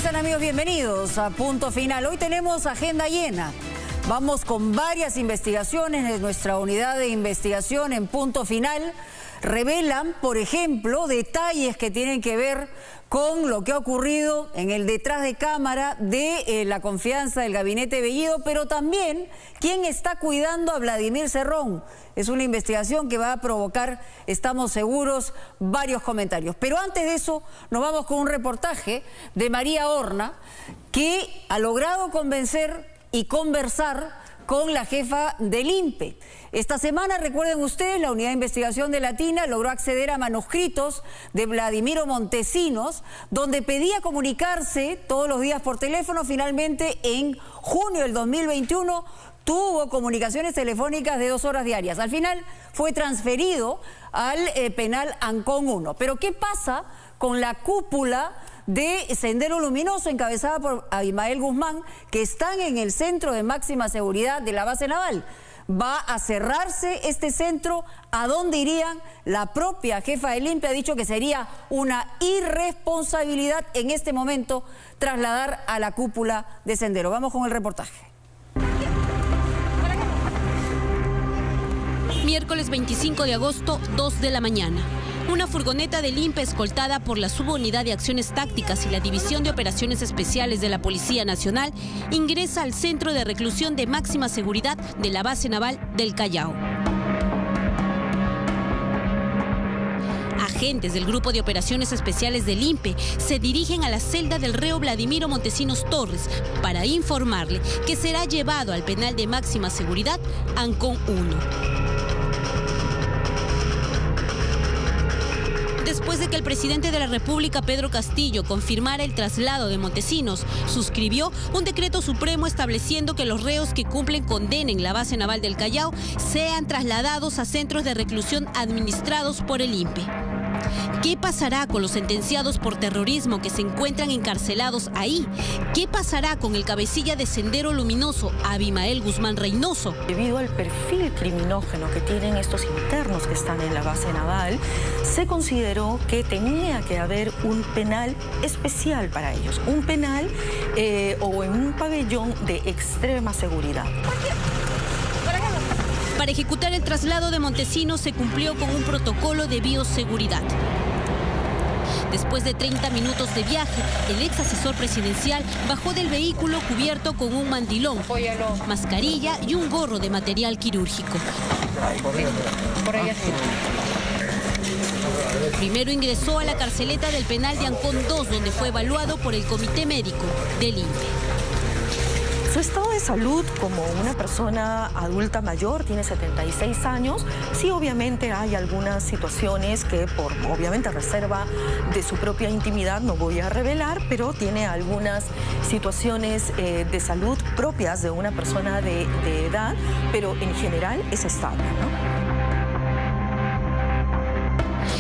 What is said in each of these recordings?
están, amigos? Bienvenidos a Punto Final. Hoy tenemos agenda llena. Vamos con varias investigaciones de nuestra unidad de investigación en Punto Final. Revelan, por ejemplo, detalles que tienen que ver con lo que ha ocurrido en el detrás de cámara de la confianza del gabinete Bellido, pero también quién está cuidando a Vladimir Cerrón. Es una investigación que va a provocar, estamos seguros, varios comentarios. Pero antes de eso, nos vamos con un reportaje de María Horna, que ha logrado convencer y conversar con la jefa del INPE. Esta semana, recuerden ustedes, la Unidad de Investigación de Latina logró acceder a manuscritos de Vladimiro Montesinos, donde pedía comunicarse todos los días por teléfono. Finalmente, en junio del 2021, tuvo comunicaciones telefónicas de 2 horas diarias. Al final, fue transferido al penal Ancón 1. Pero, ¿qué pasa con la cúpula de Sendero Luminoso, encabezada por Abimael Guzmán, que están en el centro de máxima seguridad de la base naval? ¿Va a cerrarse este centro? ¿A dónde irían? La propia jefa del INPE ha dicho que sería una irresponsabilidad en este momento trasladar a la cúpula de Sendero. Vamos con el reportaje. Miércoles 25 de agosto, 2 de la mañana. Una furgoneta del INPE escoltada por la Subunidad de Acciones Tácticas y la División de Operaciones Especiales de la Policía Nacional ingresa al centro de reclusión de máxima seguridad de la base naval del Callao. Agentes del Grupo de Operaciones Especiales del INPE se dirigen a la celda del reo Vladimiro Montesinos Torres para informarle que será llevado al penal de máxima seguridad Ancón 1. Después de que el presidente de la República, Pedro Castillo, confirmara el traslado de Montesinos, suscribió un decreto supremo estableciendo que los reos que cumplen condena en la base naval del Callao sean trasladados a centros de reclusión administrados por el INPE. ¿Qué pasará con los sentenciados por terrorismo que se encuentran encarcelados ahí? ¿Qué pasará con el cabecilla de Sendero Luminoso, Abimael Guzmán Reynoso? Debido al perfil criminógeno que tienen estos internos que están en la base naval, se consideró que tenía que haber un penal especial para ellos, un penal o en un pabellón de extrema seguridad. Para ejecutar el traslado de Montesinos se cumplió con un protocolo de bioseguridad. Después de 30 minutos de viaje, el ex asesor presidencial bajó del vehículo cubierto con un mandilón, mascarilla y un gorro de material quirúrgico. Primero ingresó a la carceleta del penal de Ancón 2, donde fue evaluado por el Comité Médico del INPE. Su estado de salud como una persona adulta mayor, tiene 76 años. Sí, obviamente hay algunas situaciones que por, obviamente, reserva de su propia intimidad no voy a revelar, pero tiene algunas situaciones de salud propias de una persona de edad, pero en general es estable, ¿no?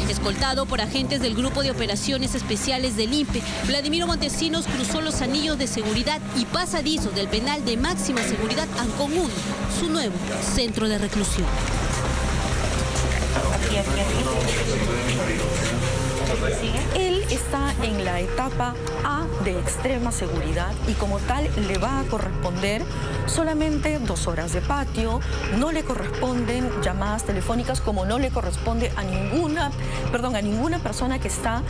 Escoltado por agentes del Grupo de Operaciones Especiales del INPE, Vladimiro Montesinos cruzó los anillos de seguridad y pasadizos del penal de máxima seguridad Ancón 1, su nuevo centro de reclusión. Él está en la etapa A de extrema seguridad y como tal le va a corresponder solamente 2 horas de patio, no le corresponden llamadas telefónicas, como no le corresponde a ninguna persona que está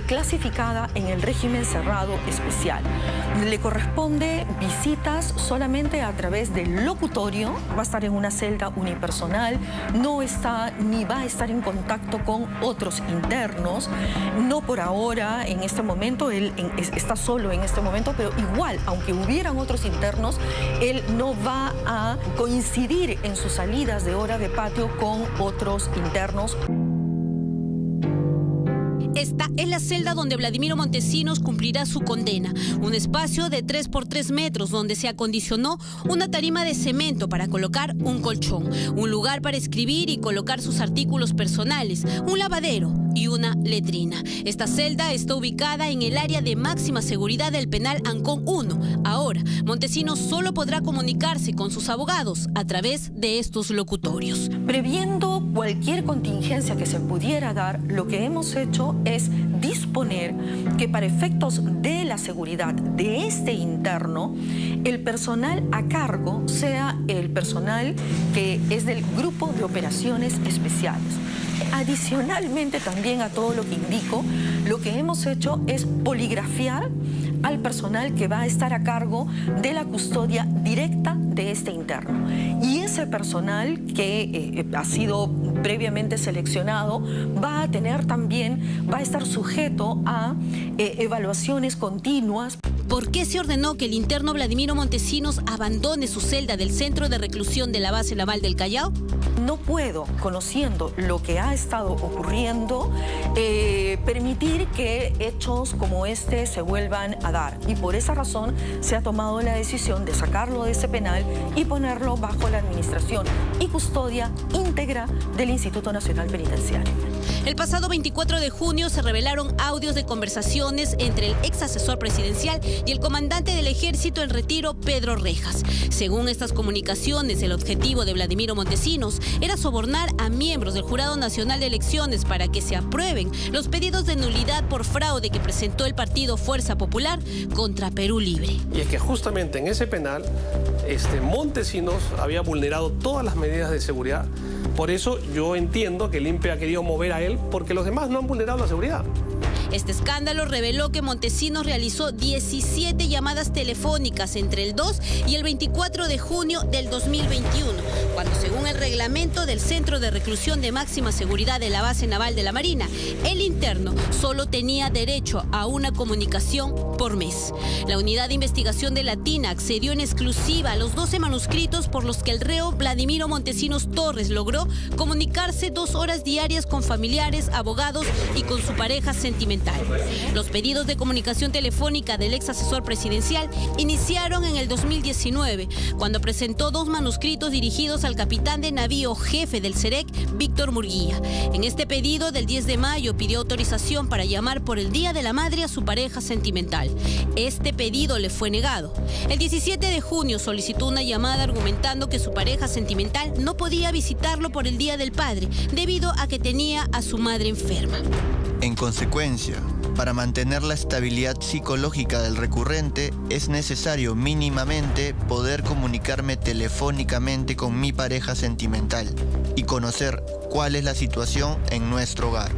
clasificada en el régimen cerrado especial. Le corresponde visitas solamente a través del locutorio, va a estar en una celda unipersonal, no está ni va a estar en contacto con otros internos. No por ahora, en este momento, él está solo en este momento, pero igual, aunque hubieran otros internos, él no va a coincidir en sus salidas de hora de patio con otros internos. Esta es la celda donde Vladimiro Montesinos cumplirá su condena. Un espacio de 3 por 3 metros donde se acondicionó una tarima de cemento para colocar un colchón, un lugar para escribir y colocar sus artículos personales, un lavadero y una letrina. Esta celda está ubicada en el área de máxima seguridad del penal Ancón 1. Ahora, Montesinos solo podrá comunicarse con sus abogados a través de estos locutorios. Previendo cualquier contingencia que se pudiera dar, lo que hemos hecho es disponer que para efectos de la seguridad de este interno, el personal a cargo sea el personal que es del Grupo de Operaciones Especiales. Adicionalmente también a todo lo que indico, lo que hemos hecho es poligrafiar al personal que va a estar a cargo de la custodia directa de este interno. Y ese personal que ha sido previamente seleccionado va a estar sujeto a evaluaciones continuas. ¿Por qué se ordenó que el interno Vladimiro Montesinos abandone su celda del centro de reclusión de la base naval del Callao? No puedo, conociendo lo que ha estado ocurriendo, permitir que hechos como este se vuelvan a dar. Y por esa razón se ha tomado la decisión de sacarlo de ese penal y ponerlo bajo la administración y custodia íntegra del Instituto Nacional Penitenciario. El pasado 24 de junio se revelaron audios de conversaciones entre el ex asesor presidencial y el comandante del ejército en retiro, Pedro Rejas. Según estas comunicaciones, el objetivo de Vladimiro Montesinos era sobornar a miembros del Jurado Nacional de Elecciones para que se aprueben los pedidos de nulidad por fraude que presentó el partido Fuerza Popular contra Perú Libre. Y es que justamente en ese penal, Montesinos había vulnerado todas las medidas de seguridad. Por eso yo entiendo que el INPE ha querido mover a él, porque los demás no han vulnerado la seguridad. Este escándalo reveló que Montesinos realizó 17 llamadas telefónicas entre el 2 y el 24 de junio del 2021, cuando según el reglamento del Centro de Reclusión de Máxima Seguridad de la Base Naval de la Marina, el interno solo tenía derecho a una comunicación por mes. La Unidad de Investigación de Latina accedió en exclusiva a los 12 manuscritos por los que el reo Vladimiro Montesinos Torres logró comunicarse 2 horas diarias con familiares, abogados y con su pareja sentimental. Los pedidos de comunicación telefónica del ex asesor presidencial iniciaron en el 2019, cuando presentó 2 manuscritos dirigidos al capitán de navío jefe del CEREC, Víctor Murguía. En este pedido del 10 de mayo pidió autorización para llamar por el Día de la Madre a su pareja sentimental. Este pedido le fue negado. El 17 de junio solicitó una llamada argumentando que su pareja sentimental no podía visitarlo por el Día del Padre, debido a que tenía a su madre enferma. En consecuencia, para mantener la estabilidad psicológica del recurrente, es necesario mínimamente poder comunicarme telefónicamente con mi pareja sentimental y conocer cuál es la situación en nuestro hogar.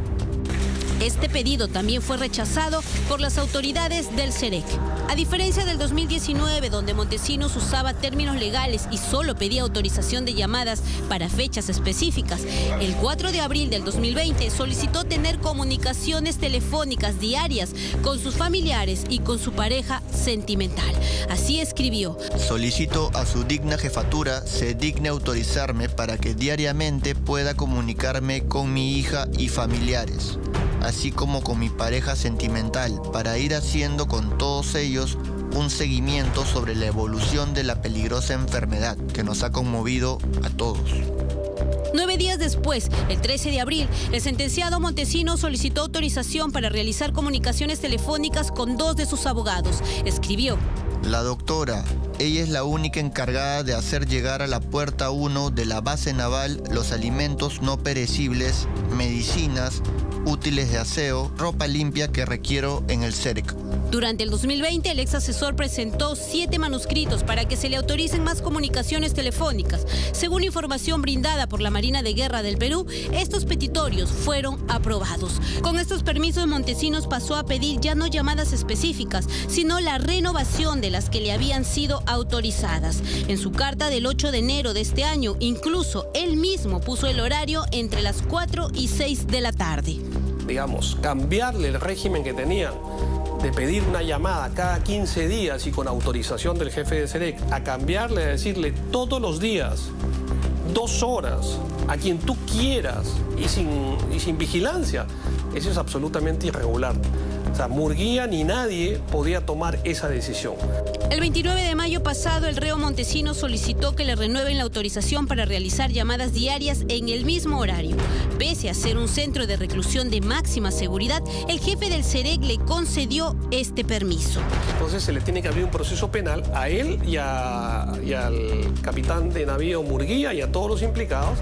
Este pedido también fue rechazado por las autoridades del CEREC. A diferencia del 2019, donde Montesinos usaba términos legales y solo pedía autorización de llamadas para fechas específicas, el 4 de abril del 2020 solicitó tener comunicaciones telefónicas diarias con sus familiares y con su pareja sentimental. Así escribió: solicito a su digna jefatura se digne autorizarme para que diariamente pueda comunicarme con mi hija y familiares, así como con mi pareja sentimental, para ir haciendo con todos ellos un seguimiento sobre la evolución de la peligrosa enfermedad que nos ha conmovido a todos. 9 días después, el 13 de abril, el sentenciado Montesinos solicitó autorización para realizar comunicaciones telefónicas con 2 de sus abogados. Escribió: la doctora, ella es la única encargada de hacer llegar a la puerta 1 de la base naval los alimentos no perecibles, medicinas, útiles de aseo, ropa limpia que requiero en el CEREC. Durante el 2020, el ex asesor presentó 7 manuscritos para que se le autoricen más comunicaciones telefónicas. Según información brindada por la Marina de Guerra del Perú, estos petitorios fueron aprobados. Con estos permisos, Montesinos pasó a pedir ya no llamadas específicas, sino la renovación de las que le habían sido autorizadas. En su carta del 8 de enero de este año, incluso él mismo puso el horario entre las 4 y 6 de la tarde. Digamos, cambiarle el régimen que tenían de pedir una llamada cada 15 días y con autorización del jefe de CEREC, a cambiarle, a decirle todos los días, 2 horas, a quien tú quieras y sin vigilancia, eso es absolutamente irregular. O sea, Murguía ni nadie podía tomar esa decisión. El 29 de mayo pasado, el reo Montesinos solicitó que le renueven la autorización para realizar llamadas diarias en el mismo horario. Pese a ser un centro de reclusión de máxima seguridad, el jefe del CEREC le concedió este permiso. Entonces se le tiene que abrir un proceso penal a él y al capitán de navío Murguía y a todos los implicados,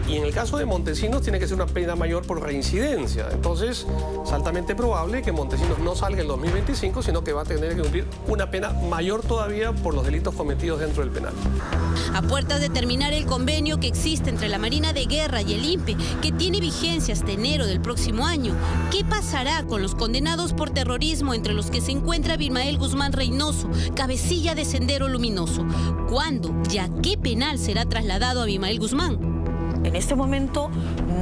Y en el caso de Montesinos tiene que ser una pena mayor por reincidencia. Entonces, es altamente probable que Montesinos no salga en 2025, sino que va a tener que cumplir una pena mayor todavía por los delitos cometidos dentro del penal. A puertas de terminar el convenio que existe entre la Marina de Guerra y el INPE, que tiene vigencia hasta enero del próximo año, ¿qué pasará con los condenados por terrorismo, entre los que se encuentra Abimael Guzmán Reynoso, cabecilla de Sendero Luminoso? ¿Cuándo y a qué penal será trasladado Abimael Guzmán? En este momento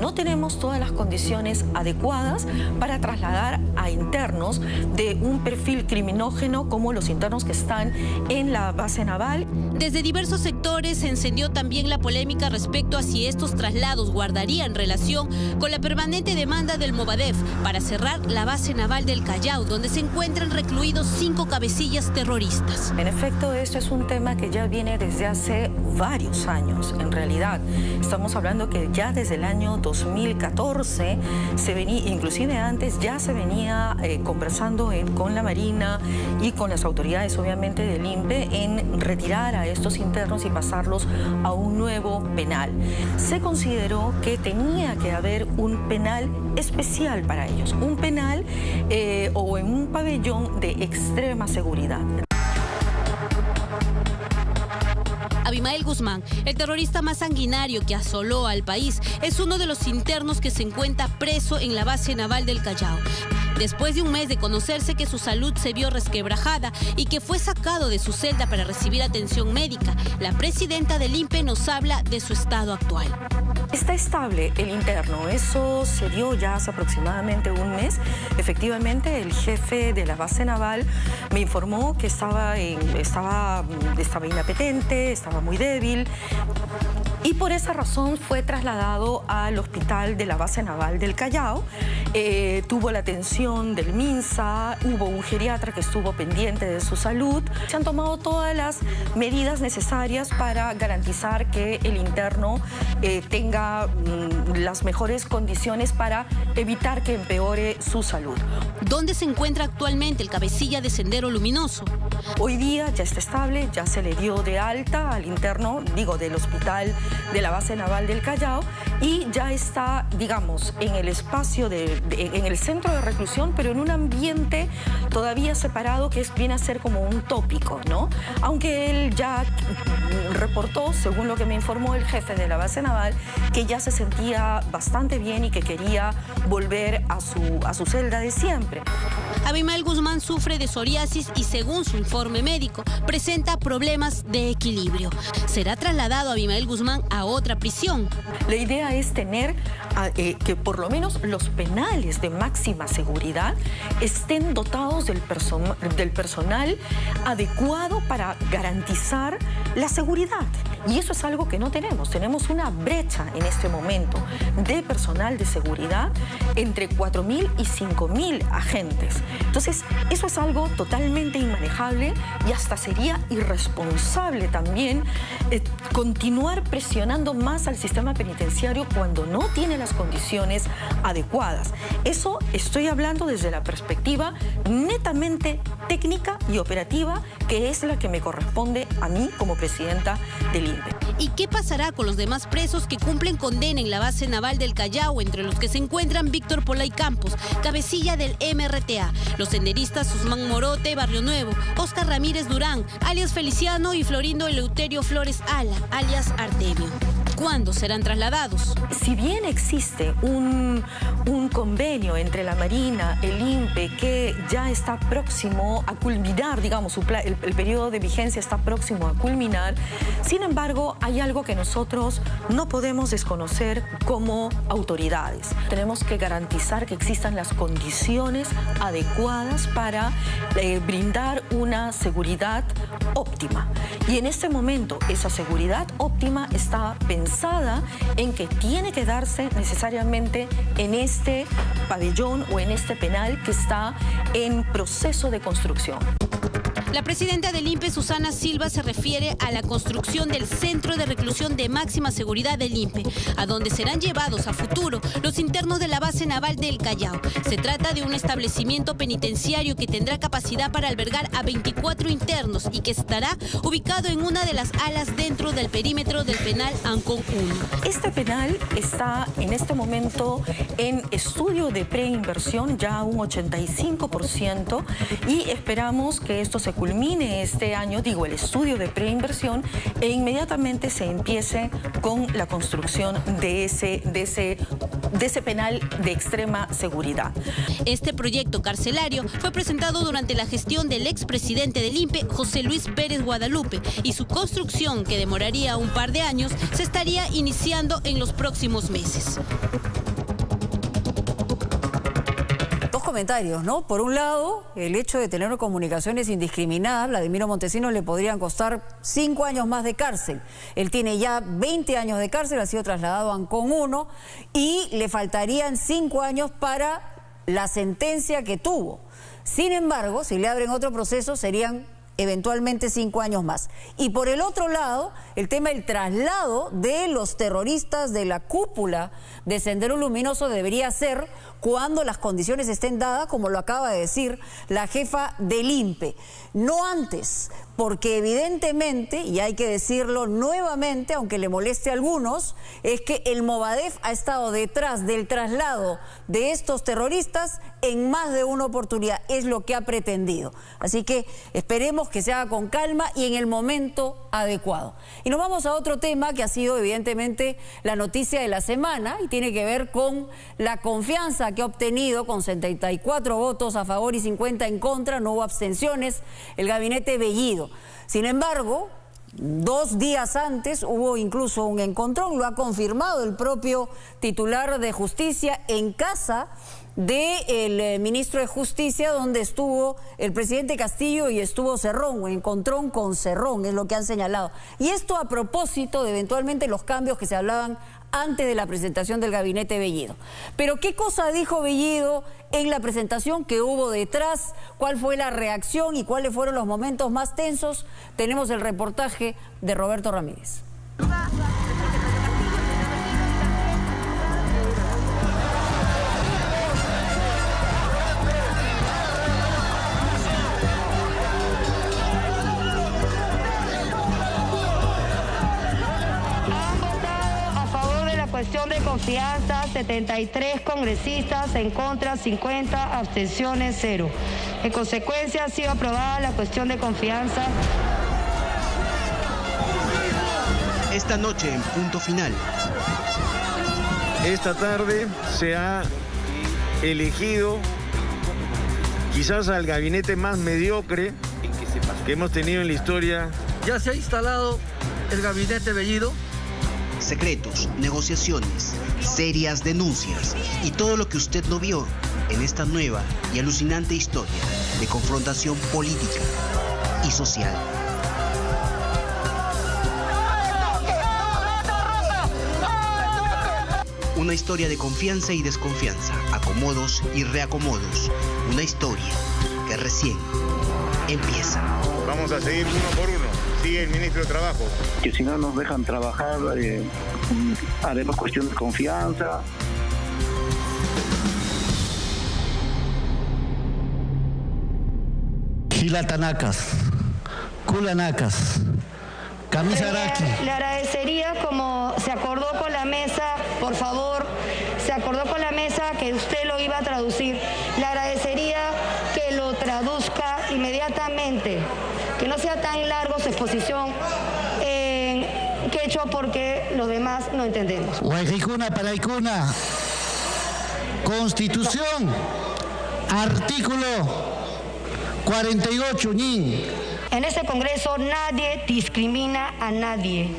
no tenemos todas las condiciones adecuadas para trasladar a internos de un perfil criminógeno como los internos que están en la base naval. Desde diversos sectores se encendió también la polémica respecto a si estos traslados guardarían relación con la permanente demanda del Movadef para cerrar la base naval del Callao, donde se encuentran recluidos 5 cabecillas terroristas. En efecto, esto es un tema que ya viene desde hace varios años. En realidad, estamos hablando que ya desde el año 2014 se venía, inclusive antes, ya se venía conversando con la Marina y con las autoridades, obviamente, del INPE en retirar a estos internos y pasarlos a un nuevo penal. Se consideró que tenía que haber un penal especial para ellos, un penal o en un pabellón de extrema seguridad. Abimael Guzmán, el terrorista más sanguinario que asoló al país, es uno de los internos que se encuentra preso en la base naval del Callao. Después de un mes de conocerse que su salud se vio resquebrajada y que fue sacado de su celda para recibir atención médica, la presidenta del INPE nos habla de su estado actual. Está estable el interno, eso se dio ya hace aproximadamente un mes. Efectivamente, el jefe de la base naval me informó que estaba inapetente, estaba muy débil. Y por esa razón fue trasladado al hospital de la base naval del Callao. Tuvo la atención del MINSA, hubo un geriatra que estuvo pendiente de su salud. Se han tomado todas las medidas necesarias para garantizar que el interno tenga las mejores condiciones para evitar que empeore su salud. ¿Dónde se encuentra actualmente el cabecilla de Sendero Luminoso? Hoy día ya está estable, ya se le dio de alta al interno, del hospital de la base naval del Callao, y ya está, digamos, en el espacio, en el centro de reclusión, pero en un ambiente todavía separado que viene a ser como un tópico, ¿no? Aunque él ya reportó, según lo que me informó el jefe de la base naval, que ya se sentía bastante bien y que quería volver a su celda de siempre. Abimael Guzmán sufre de psoriasis y, según su informe médico, presenta problemas de equilibrio. ¿Será trasladado Abimael Guzmán a otra prisión? La idea es tener que por lo menos los penales de máxima seguridad estén dotados del personal adecuado para garantizar la seguridad. Y eso es algo que no tenemos. Tenemos una brecha en este momento de personal de seguridad entre 4.000 y 5.000 agentes. Entonces, eso es algo totalmente inmanejable y hasta sería irresponsable también continuar presionando más al sistema penitenciario cuando no tiene las condiciones adecuadas. Eso estoy hablando desde la perspectiva netamente técnica y operativa, que es la que me corresponde a mí como presidenta del INPE. ¿Y qué pasará con los demás presos que cumplen condena en la base naval del Callao, entre los que se encuentran Víctor Polay Campos, cabecilla del MRTA, los senderistas Usman Morote, Barrio Nuevo, Oscar Ramírez Durán, alias Feliciano, y Florindo Eleuterio Flores Ala, alias Artemio? ¿Cuándo serán trasladados? Si bien existe un convenio entre la Marina, el INPE, que ya está próximo a culminar, digamos, el periodo de vigencia está próximo a culminar, sin embargo, hay algo que nosotros no podemos desconocer como autoridades. Tenemos que garantizar que existan las condiciones adecuadas para brindar una seguridad óptima. Y en este momento, esa seguridad óptima está pensada en que tiene que darse necesariamente en este pabellón o en este penal que está en proceso de construcción. La presidenta del INPE, Susana Silva, se refiere a la construcción del Centro de Reclusión de Máxima Seguridad del INPE, a donde serán llevados a futuro los internos de la base naval del Callao. Se trata de un establecimiento penitenciario que tendrá capacidad para albergar a 24 internos y que estará ubicado en una de las alas dentro del perímetro del penal Ancón 1. Este penal está en este momento en estudio de preinversión, ya un 85%, y esperamos que esto se culmine este año, el estudio de preinversión, e inmediatamente se empiece con la construcción de ese penal de extrema seguridad. Este proyecto carcelario fue presentado durante la gestión del expresidente del INPE, José Luis Pérez Guadalupe, y su construcción, que demoraría un par de años, se estaría iniciando en los próximos meses. Comentarios, ¿no? Por un lado, el hecho de tener comunicaciones indiscriminadas, Vladimiro Montesinos le podrían costar 5 años más de cárcel. Él tiene ya 20 años de cárcel, ha sido trasladado a Ancón 1 y le faltarían 5 años para la sentencia que tuvo. Sin embargo, si le abren otro proceso, serían eventualmente 5 años más. Y por el otro lado, el tema del traslado de los terroristas de la cúpula de Sendero Luminoso debería ser cuando las condiciones estén dadas, como lo acaba de decir la jefa del INPE. No antes, porque evidentemente, y hay que decirlo nuevamente, aunque le moleste a algunos, es que el Movadef ha estado detrás del traslado de estos terroristas en más de una oportunidad. Es lo que ha pretendido. Así que esperemos que se haga con calma y en el momento adecuado. Y nos vamos a otro tema que ha sido evidentemente la noticia de la semana y tiene que ver con la confianza que ha obtenido con 74 votos a favor y 50 en contra, no hubo abstenciones, el gabinete Bellido. Sin embargo, 2 días antes hubo incluso un encontrón, lo ha confirmado el propio titular de Justicia en casa del ministro de Justicia, donde estuvo el presidente Castillo y estuvo Cerrón, un encontrón con Cerrón, es lo que han señalado. Y esto a propósito de eventualmente los cambios que se hablaban antes de la presentación del gabinete Bellido. Pero ¿qué cosa dijo Bellido en la presentación que hubo detrás? ¿Cuál fue la reacción y cuáles fueron los momentos más tensos? Tenemos el reportaje de Roberto Ramírez. Cuestión de confianza, 73 congresistas, en contra 50, abstenciones 0. En consecuencia, ha sido aprobada la cuestión de confianza. Esta noche en Punto Final. Esta tarde se ha elegido quizás al gabinete más mediocre que hemos tenido en la historia. Ya se ha instalado el gabinete Bellido. Secretos, negociaciones, serias denuncias y todo lo que usted no vio en esta nueva y alucinante historia de confrontación política y social. Una historia de confianza y desconfianza, acomodos y reacomodos. Una historia que recién empieza. Vamos a seguir uno por uno. Sigue el ministro de Trabajo. Que si no nos dejan trabajar, haremos cuestión de confianza. Gilatanacas, culanacas, camisaraki. Le agradecería, como se acordó con la mesa, por favor, se acordó con la mesa que usted lo iba a traducir. Le agradecería que lo traduzca inmediatamente, que no sea tan largo su exposición en quechua porque los demás no entendemos. Guayjicuna paraicuna. Constitución, artículo 48, ñin. En este Congreso nadie discrimina a nadie.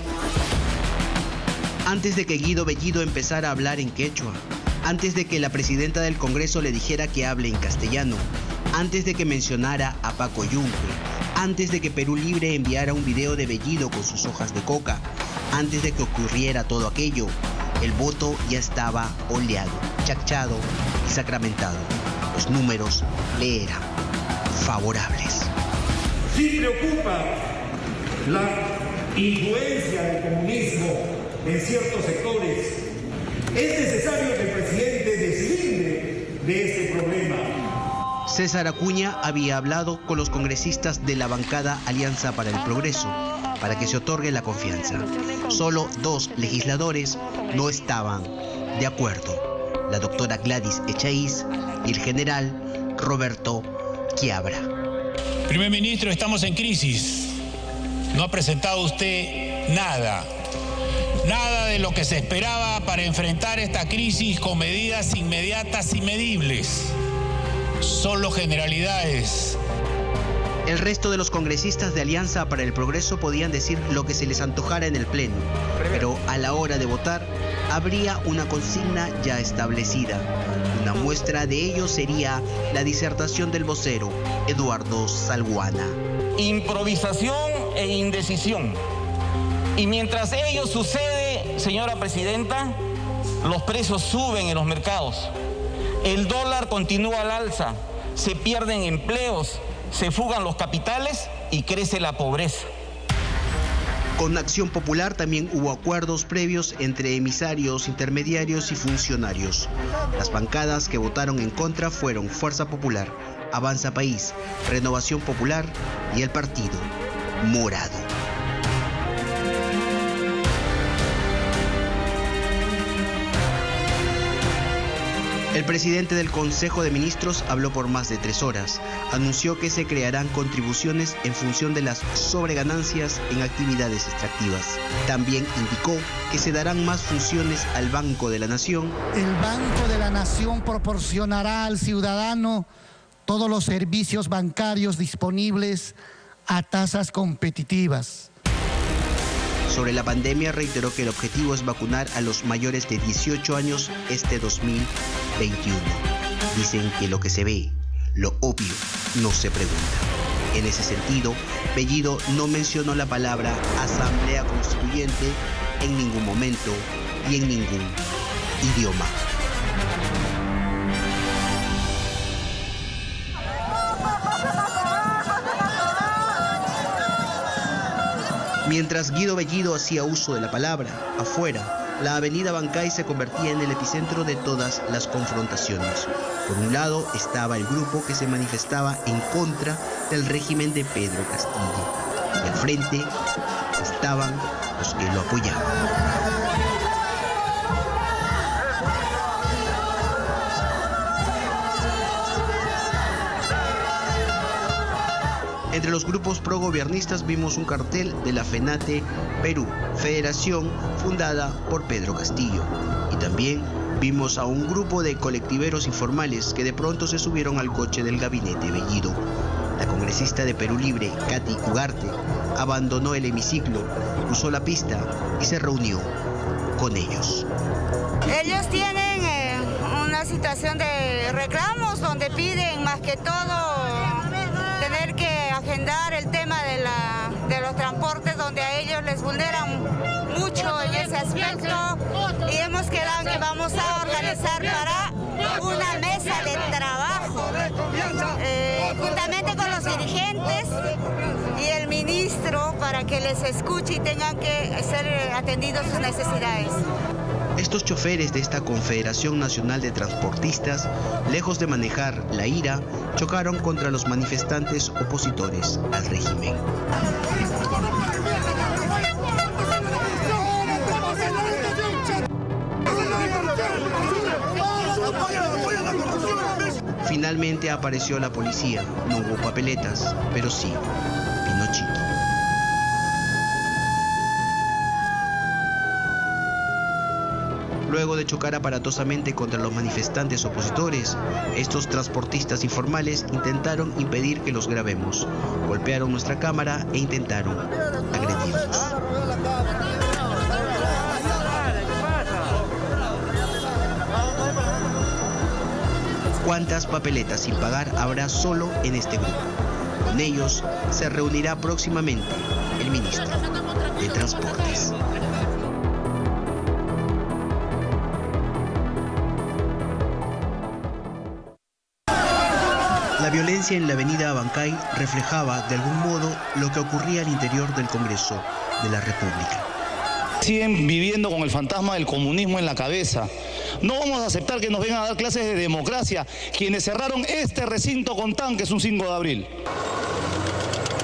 Antes de que Guido Bellido empezara a hablar en quechua, antes de que la presidenta del Congreso le dijera que hable en castellano, antes de que mencionara a Paco Yunque, antes de que Perú Libre enviara un video de Bellido con sus hojas de coca, antes de que ocurriera todo aquello, el voto ya estaba oleado, chachado y sacramentado. Los números le eran favorables. Sí preocupa la influencia del comunismo en ciertos sectores. Es necesario que el presidente deslinde de este problema. César Acuña había hablado con los congresistas de la bancada Alianza para el Progreso para que se otorgue la confianza. Solo 2 legisladores no estaban de acuerdo: la doctora Gladys Echaíz y el general Roberto Quiabra. Primer ministro, estamos en crisis. No ha presentado usted nada de lo que se esperaba para enfrentar esta crisis con medidas inmediatas y medibles. Solo generalidades. El resto de los congresistas de Alianza para el Progreso podían decir lo que se les antojara en el Pleno, pero a la hora de votar habría una consigna ya establecida. Una muestra de ello sería la disertación del vocero Eduardo Salguana. Improvisación e indecisión. Y mientras ello sucede, señora presidenta, los precios suben en los mercados. El dólar continúa al alza, se pierden empleos, se fugan los capitales y crece la pobreza. Con Acción Popular también hubo acuerdos previos entre emisarios, intermediarios y funcionarios. Las bancadas que votaron en contra fueron Fuerza Popular, Avanza País, Renovación Popular y el Partido Morado. El presidente del Consejo de Ministros habló por más de 3 horas. Anunció que se crearán contribuciones en función de las sobreganancias en actividades extractivas. También indicó que se darán más funciones al Banco de la Nación. El Banco de la Nación proporcionará al ciudadano todos los servicios bancarios disponibles a tasas competitivas. Sobre la pandemia reiteró que el objetivo es vacunar a los mayores de 18 años este 2021. Dicen que lo que se ve, lo obvio, no se pregunta. En ese sentido, Bellido no mencionó la palabra Asamblea Constituyente en ningún momento y en ningún idioma. Mientras Guido Bellido hacía uso de la palabra, afuera, la avenida Bancay se convertía en el epicentro de todas las confrontaciones. Por un lado estaba el grupo que se manifestaba en contra del régimen de Pedro Castillo, y al frente estaban los que lo apoyaban. Entre los grupos progobiernistas vimos un cartel de la FENATE Perú, federación fundada por Pedro Castillo. Y también vimos a un grupo de colectiveros informales que de pronto se subieron al coche del gabinete Bellido. La congresista de Perú Libre, Katy Ugarte, abandonó el hemiciclo, cruzó la pista y se reunió con ellos. Ellos tienen una situación de reclamos donde piden más que todo tener que agendar el tema de los transportes, donde a ellos les vulneran mucho en ese aspecto, y hemos quedado que vamos a organizar para una mesa de trabajo juntamente con los dirigentes y el ministro para que les escuche y tengan que ser atendidos sus necesidades. Estos choferes de esta Confederación Nacional de Transportistas, lejos de manejar la ira, chocaron contra los manifestantes opositores al régimen. Finalmente apareció la policía. No hubo papeletas, pero sí Pinochito. Luego de chocar aparatosamente contra los manifestantes opositores, estos transportistas informales intentaron impedir que los grabemos. Golpearon nuestra cámara e intentaron agredirnos. ¿Cuántas papeletas sin pagar habrá solo en este grupo? Con ellos se reunirá próximamente el ministro de Transportes. La violencia en la avenida Abancay reflejaba de algún modo lo que ocurría al interior del Congreso de la República. Siguen viviendo con el fantasma del comunismo en la cabeza. No vamos a aceptar que nos vengan a dar clases de democracia quienes cerraron este recinto con tanques un 5 de abril.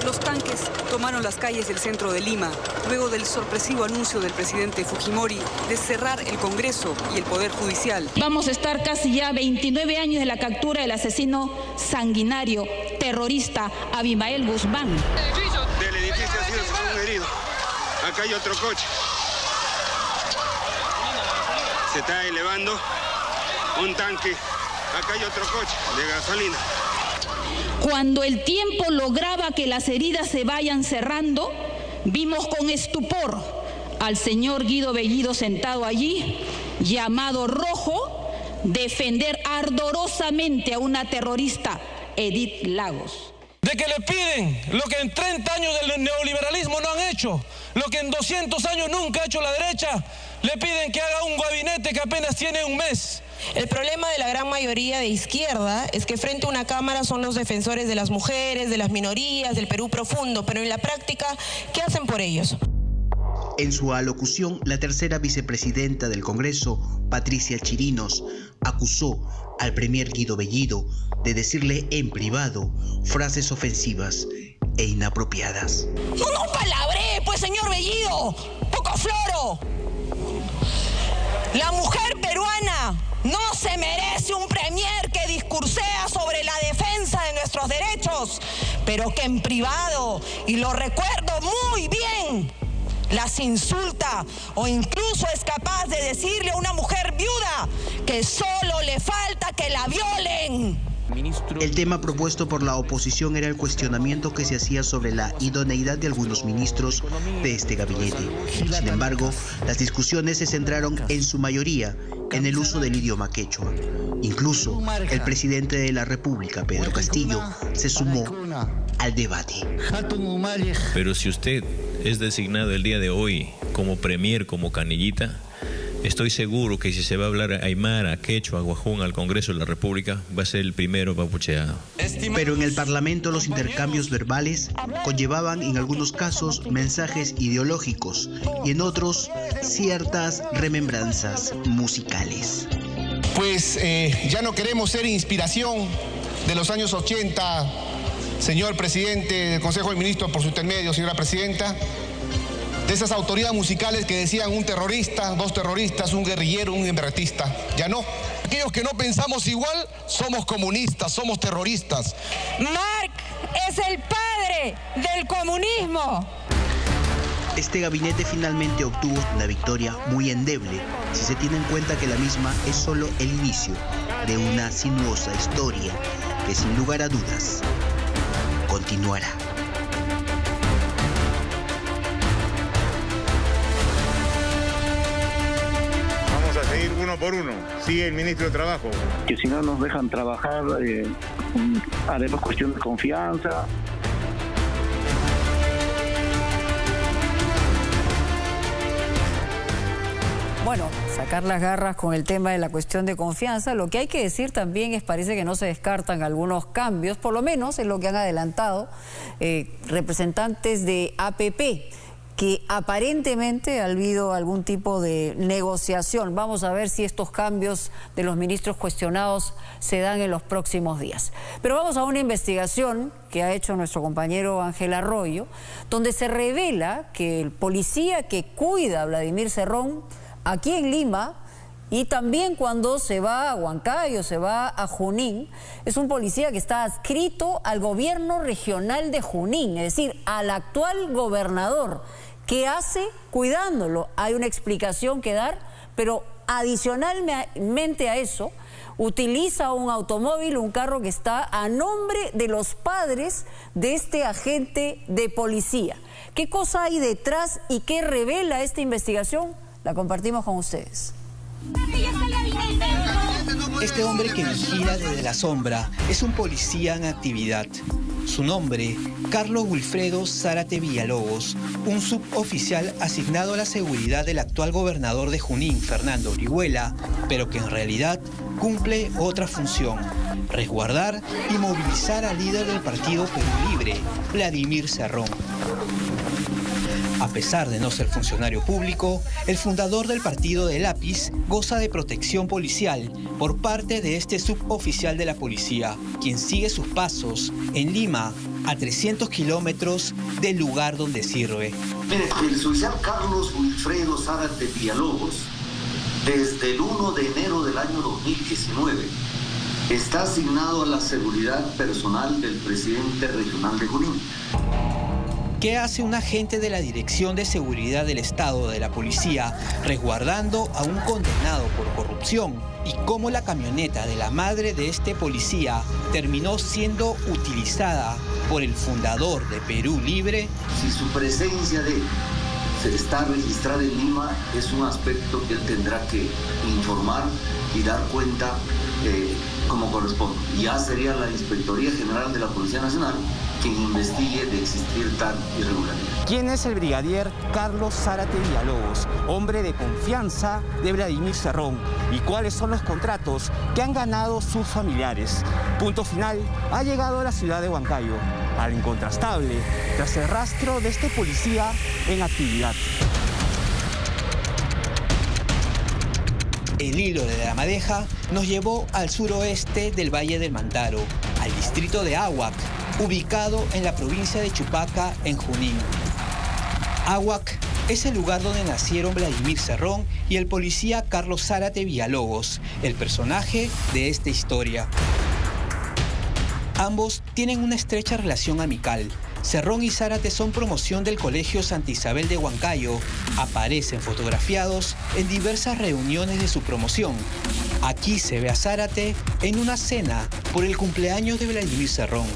Los tanques tomaron las calles del centro de Lima, luego del sorpresivo anuncio del presidente Fujimori de cerrar el Congreso y el Poder Judicial. Vamos a estar casi ya 29 años de la captura del asesino sanguinario, terrorista Abimael Guzmán. Del edificio ha sido un herido. Acá hay otro coche. Se está elevando un tanque. Acá hay otro coche de gasolina. Cuando el tiempo lograba que las heridas se vayan cerrando, vimos con estupor al señor Guido Bellido sentado allí, llamado Rojo, defender ardorosamente a una terrorista, Edith Lagos. De que le piden lo que en 30 años del neoliberalismo no han hecho, lo que en 200 años nunca ha hecho la derecha, le piden que haga un gabinete que apenas tiene un mes. El problema de la gran mayoría de izquierda es que frente a una cámara son los defensores de las mujeres, de las minorías, del Perú profundo, pero en la práctica, ¿qué hacen por ellos? En su alocución, la tercera vicepresidenta del Congreso, Patricia Chirinos, acusó al premier Guido Bellido de decirle en privado frases ofensivas e inapropiadas. No palabré, pues, señor Bellido, poco floro. La mujer peruana no se merece un premier que discursea sobre la defensa de nuestros derechos, pero que en privado, y lo recuerdo muy bien, las insulta o incluso es capaz de decirle a una mujer viuda que solo le falta que la violen. El tema propuesto por la oposición era el cuestionamiento que se hacía sobre la idoneidad de algunos ministros de este gabinete. Sin embargo, las discusiones se centraron en su mayoría en el uso del idioma quechua. Incluso el presidente de la República, Pedro Castillo, se sumó al debate. Pero si usted es designado el día de hoy como premier, como canillita, estoy seguro que si se va a hablar aymara, quechua, guajún al Congreso de la República, va a ser el primero papucheado. Pero en el Parlamento los intercambios verbales conllevaban en algunos casos mensajes ideológicos y en otros ciertas remembranzas musicales. Pues ya no queremos ser inspiración de los años 80, señor presidente del Consejo de Ministros, por su intermedio, señora presidenta, de esas autoridades musicales que decían un terrorista, dos terroristas, un guerrillero, un emberretista. Ya no. Aquellos que no pensamos igual somos comunistas, somos terroristas. Marx es el padre del comunismo. Este gabinete finalmente obtuvo una victoria muy endeble, si se tiene en cuenta que la misma es solo el inicio de una sinuosa historia que sin lugar a dudas continuará. Seguir uno por uno, sigue el ministro de Trabajo. Que si no nos dejan trabajar, haremos cuestión de confianza. Bueno, sacar las garras con el tema de la cuestión de confianza. Lo que hay que decir también es, parece que no se descartan algunos cambios, por lo menos en lo que han adelantado representantes de APP, que aparentemente ha habido algún tipo de negociación. Vamos a ver si estos cambios de los ministros cuestionados se dan en los próximos días. Pero vamos a una investigación que ha hecho nuestro compañero Ángel Arroyo, donde se revela que el policía que cuida a Vladimir Cerrón aquí en Lima, y también cuando se va a Huancayo, se va a Junín, es un policía que está adscrito al gobierno regional de Junín, es decir, al actual gobernador. ¿Qué hace cuidándolo? Hay una explicación que dar, pero adicionalmente a eso, utiliza un automóvil, un carro que está a nombre de los padres de este agente de policía. ¿Qué cosa hay detrás y qué revela esta investigación? La compartimos con ustedes. Este hombre que vigila desde la sombra es un policía en actividad. Su nombre, Carlos Wilfredo Zárate Villalobos, un suboficial asignado a la seguridad del actual gobernador de Junín, Fernando Orihuela, pero que en realidad cumple otra función: resguardar y movilizar al líder del partido Perú Libre, Vladimir Cerrón. A pesar de no ser funcionario público, el fundador del partido de Lápiz goza de protección policial por parte de este suboficial de la policía, quien sigue sus pasos en Lima, a 300 kilómetros del lugar donde sirve. Mire, el suboficial Carlos Wilfredo Zárate Villalobos, desde el 1 de enero del año 2019, está asignado a la seguridad personal del presidente regional de Junín. ¿Qué hace un agente de la Dirección de Seguridad del Estado de la Policía resguardando a un condenado por corrupción? ¿Y cómo la camioneta de la madre de este policía terminó siendo utilizada por el fundador de Perú Libre? Si su presencia de está registrada en Lima es un aspecto que él tendrá que informar y dar cuenta como corresponde. Ya sería la Inspectoría General de la Policía Nacional quien investigue de existir tal irregularidad. ¿Quién es el brigadier Carlos Zárate Villalobos, hombre de confianza de Vladimir Cerrón? ¿Y cuáles son los contratos que han ganado sus familiares? Punto Final ha llegado a la ciudad de Huancayo, al incontrastable, tras el rastro de este policía en actividad. El hilo de la madeja nos llevó al suroeste del Valle del Mantaro, al distrito de Ahuac, ubicado en la provincia de Chupaca, en Junín. Ahuac es el lugar donde nacieron Vladimir Cerrón y el policía Carlos Zárate Villalobos, el personaje de esta historia. Ambos tienen una estrecha relación amical. Cerrón y Zárate son promoción del Colegio Santa Isabel de Huancayo. Aparecen fotografiados en diversas reuniones de su promoción. Aquí se ve a Zárate en una cena por el cumpleaños de Vladimir Cerrón.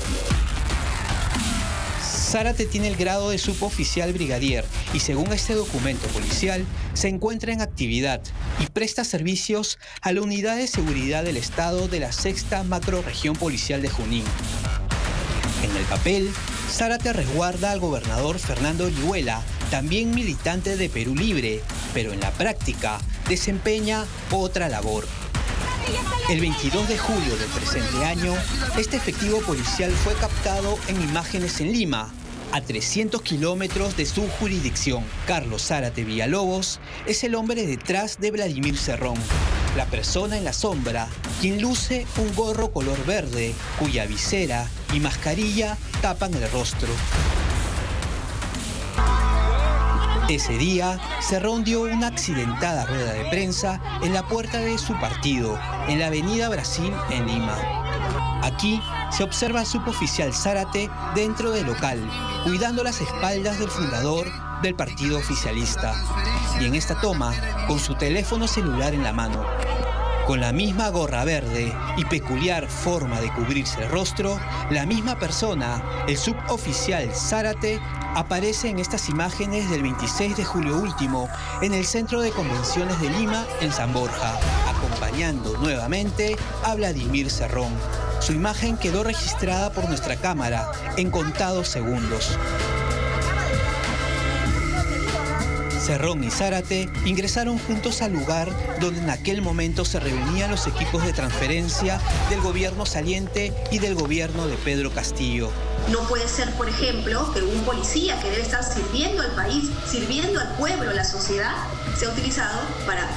Zárate tiene el grado de suboficial brigadier y, según este documento policial, se encuentra en actividad y presta servicios a la Unidad de Seguridad del Estado de la 6ª Macrorregión Policial de Junín. En el papel, Zárate resguarda al gobernador Fernando Orihuela, también militante de Perú Libre, pero en la práctica desempeña otra labor. El 22 de julio del presente año, este efectivo policial fue captado en imágenes en Lima, a 300 kilómetros de su jurisdicción. Carlos Zárate Villalobos es el hombre detrás de Vladimir Cerrón, la persona en la sombra, quien luce un gorro color verde, cuya visera y mascarilla tapan el rostro. Ese día, Cerrón dio una accidentada rueda de prensa en la puerta de su partido, en la Avenida Brasil, en Lima. Aquí se observa al suboficial Zárate dentro del local, cuidando las espaldas del fundador del partido oficialista. Y en esta toma, con su teléfono celular en la mano. Con la misma gorra verde y peculiar forma de cubrirse el rostro, la misma persona, el suboficial Zárate, aparece en estas imágenes del 26 de julio último en el Centro de Convenciones de Lima, en San Borja, acompañando nuevamente a Vladimir Cerrón. Su imagen quedó registrada por nuestra cámara en contados segundos. Cerrón y Zárate ingresaron juntos al lugar donde en aquel momento se reunían los equipos de transferencia del gobierno saliente y del gobierno de Pedro Castillo. No puede ser, por ejemplo, que un policía que debe estar sirviendo al país, sirviendo al pueblo, a la sociedad, sea utilizado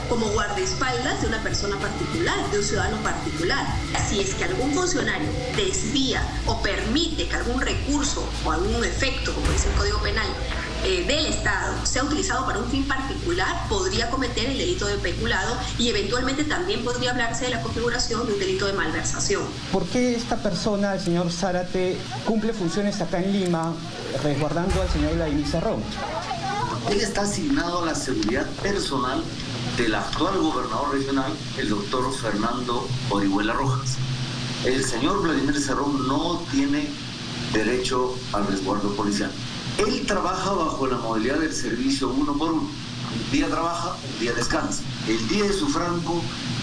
como guardaespaldas de una persona particular, de un ciudadano particular. Si es que algún funcionario desvía o permite que algún recurso o algún efecto, como dice el Código Penal, del Estado sea utilizado para un fin particular, podría cometer el delito de peculado y eventualmente también podría hablarse de la configuración de un delito de malversación. ¿Por qué esta persona, el señor Zárate, cumple funciones acá en Lima resguardando al señor Vladimir Cerrón? Él está asignado a la seguridad personal del actual gobernador regional, el doctor Fernando Orihuela Rojas. El señor Vladimir Cerrón no tiene derecho al resguardo policial. Él trabaja bajo la modalidad del servicio 1 por 1. Un día trabaja, un día descansa. El día de su franco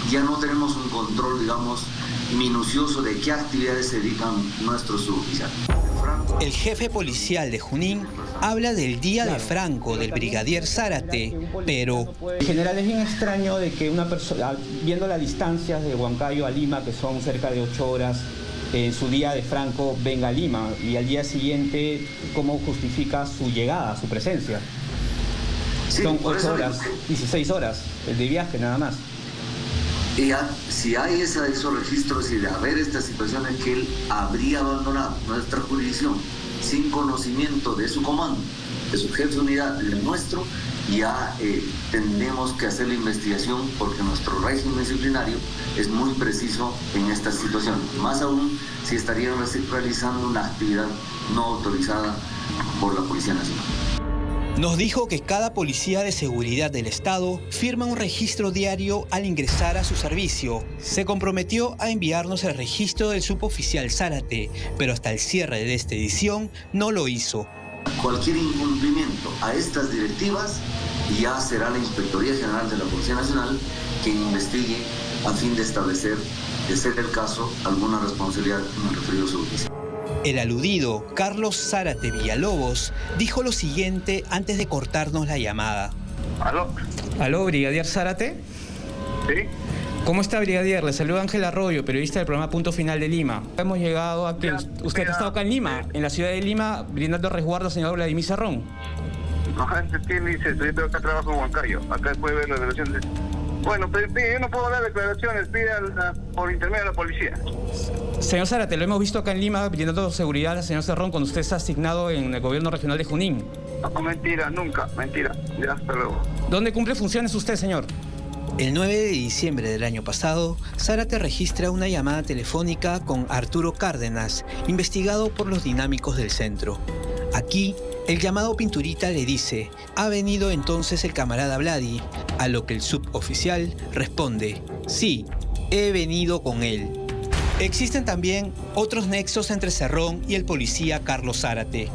ya no tenemos un control, digamos, minucioso de qué actividades se dedican nuestros suboficiales. El jefe policial de Junín habla del día de Franco, del brigadier Zárate, pero... En general es bien extraño de que una persona, viendo las distancias de Huancayo a Lima, que son cerca de 8 horas, en su día de Franco venga a Lima, y al día siguiente, ¿cómo justifica su llegada, su presencia? Sí, son 8 horas, 16 horas de viaje nada más. Y si hay esos registros y de haber estas situaciones que él habría abandonado nuestra jurisdicción sin conocimiento de su comando, de su jefe de unidad, del nuestro, ya tendremos que hacer la investigación porque nuestro régimen disciplinario es muy preciso en esta situación. Más aún si estarían realizando una actividad no autorizada por la Policía Nacional. Nos dijo que cada policía de seguridad del Estado firma un registro diario al ingresar a su servicio. Se comprometió a enviarnos el registro del suboficial Zárate, pero hasta el cierre de esta edición no lo hizo. Cualquier incumplimiento a estas directivas ya será la Inspectoría General de la Policía Nacional quien investigue a fin de establecer, de ser el caso, alguna responsabilidad en el referido suboficial. El aludido, Carlos Zárate Villalobos, dijo lo siguiente antes de cortarnos la llamada. ¿Aló? ¿Aló, brigadier Zárate? Sí. ¿Cómo está, brigadier? Le saluda Ángel Arroyo, periodista del programa Punto Final de Lima. Hemos llegado a que usted ha estado acá en Lima, en la ciudad de Lima, brindando resguardo al señor Vladimir Cerrón. Ajá, ¿quién dice? Yo tengo acá trabajo en Huancayo. Acá puede ver las revelaciones. Bueno, pero yo no puedo dar declaraciones, pide por intermedio de la policía. Señor Zárate, lo hemos visto acá en Lima brindando seguridad al señor Cerrón cuando usted está asignado en el gobierno regional de Junín. No, mentira, nunca, mentira. Ya, hasta luego. ¿Dónde cumple funciones usted, señor? El 9 de diciembre del año pasado, Zárate registra una llamada telefónica con Arturo Cárdenas, investigado por los dinámicos del centro. Aquí, el llamado Pinturita le dice, ¿ha venido entonces el camarada Vladi? A lo que el suboficial responde, sí, he venido con él. Existen también otros nexos entre Cerrón y el policía Carlos Zárate.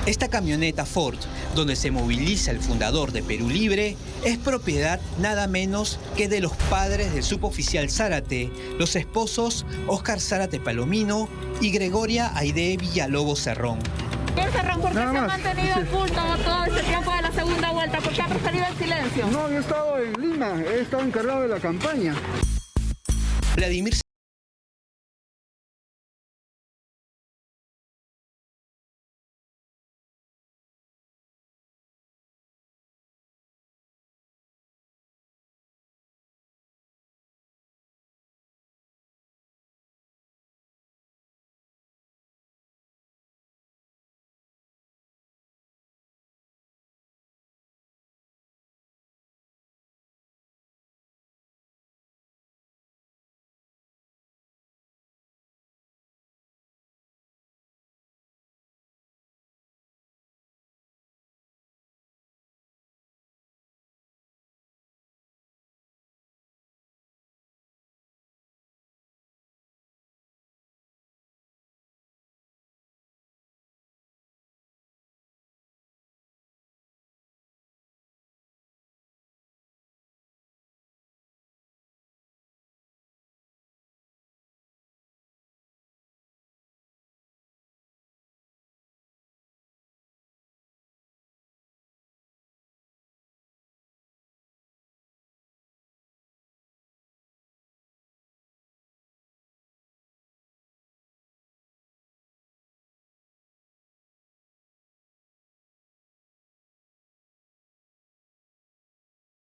Esta camioneta Ford, donde se moviliza el fundador de Perú Libre, es propiedad nada menos que de los padres del suboficial Zárate, los esposos Óscar Zárate Palomino y Gregoria Aide Villalobos Cerrón. Señor Cerrón, ¿por qué se ha mantenido oculto todo este tiempo de la segunda vuelta? ¿Por qué ha preferido el silencio? No, yo he estado en Lima, he estado encargado de la campaña. Vladimir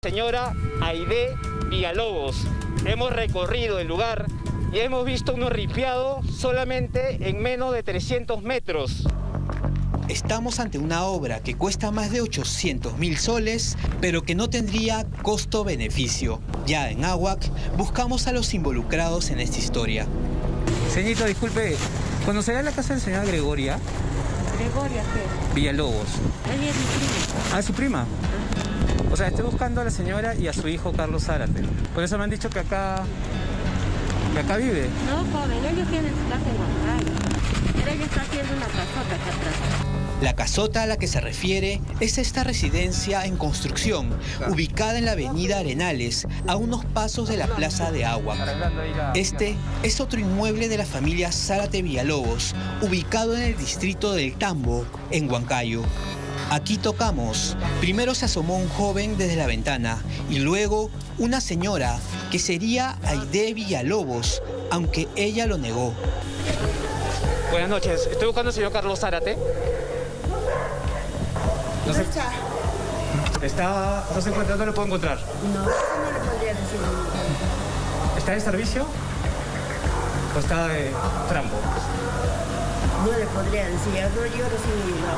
Señora Aide Villalobos, hemos recorrido el lugar y hemos visto uno ripiado solamente en menos de 300 metros. Estamos ante una obra que cuesta más de 800.000 soles, pero que no tendría costo-beneficio. Ya en Ahuac, buscamos a los involucrados en esta historia. Señorita, disculpe, ¿conocerá la casa de la señora Gregoria? ¿Gregoria qué? Villalobos. Ella es mi prima. Ah, ¿su prima? O sea, estoy buscando a la señora y a su hijo Carlos Zárate. Por eso me han dicho que acá vive. No, joven, ellos tienen su casa en Huancayo. Pero ella está haciendo una casota acá atrás. La casota a la que se refiere es esta residencia en construcción, ubicada en la avenida Arenales, a unos pasos de la plaza de Aguac. Este es otro inmueble de la familia Zárate Villalobos, ubicado en el distrito del Tambo, en Huancayo. Aquí tocamos. Primero se asomó un joven desde la ventana y luego una señora que sería Aide Villalobos, aunque ella lo negó. Buenas noches, estoy buscando al señor Carlos Zárate. No sé. No se encuentra, ¿dónde lo puedo encontrar? No, no le podría decir. ¿Está en servicio? ¿O está de trampo? No le podría decir, yo recibí no.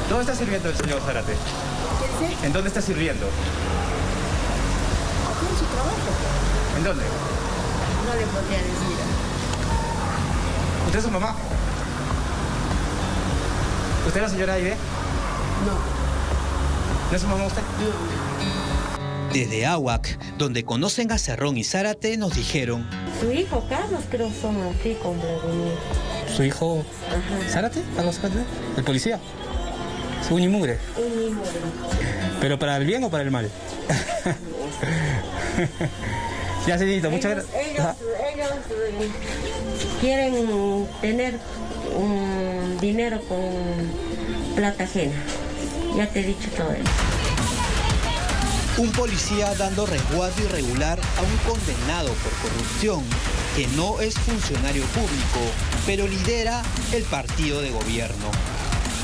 ¿Dónde está sirviendo el señor Zárate? ¿Qué dice? ¿En dónde está sirviendo? Aquí en su trabajo. ¿En dónde? No le podría decir. ¿Usted es su mamá? ¿Usted es la señora Aide? No. ¿No es su mamá usted? No. Desde Aguac, donde conocen a Cerrón y Zárate, nos dijeron: Su hijo Carlos creo son así con Vladimir. ¿Su hijo Zárate? ¿Carlos Zárate? ¿El policía? ¿Es un inmugre? Un inmugre. ¿Pero para el bien o para el mal? Ya, señorita, muchas gracias. Ellos quieren tener dinero con plata ajena. Ya te he dicho todo eso. Un policía dando resguardo irregular a un condenado por corrupción, que no es funcionario público, pero lidera el partido de gobierno.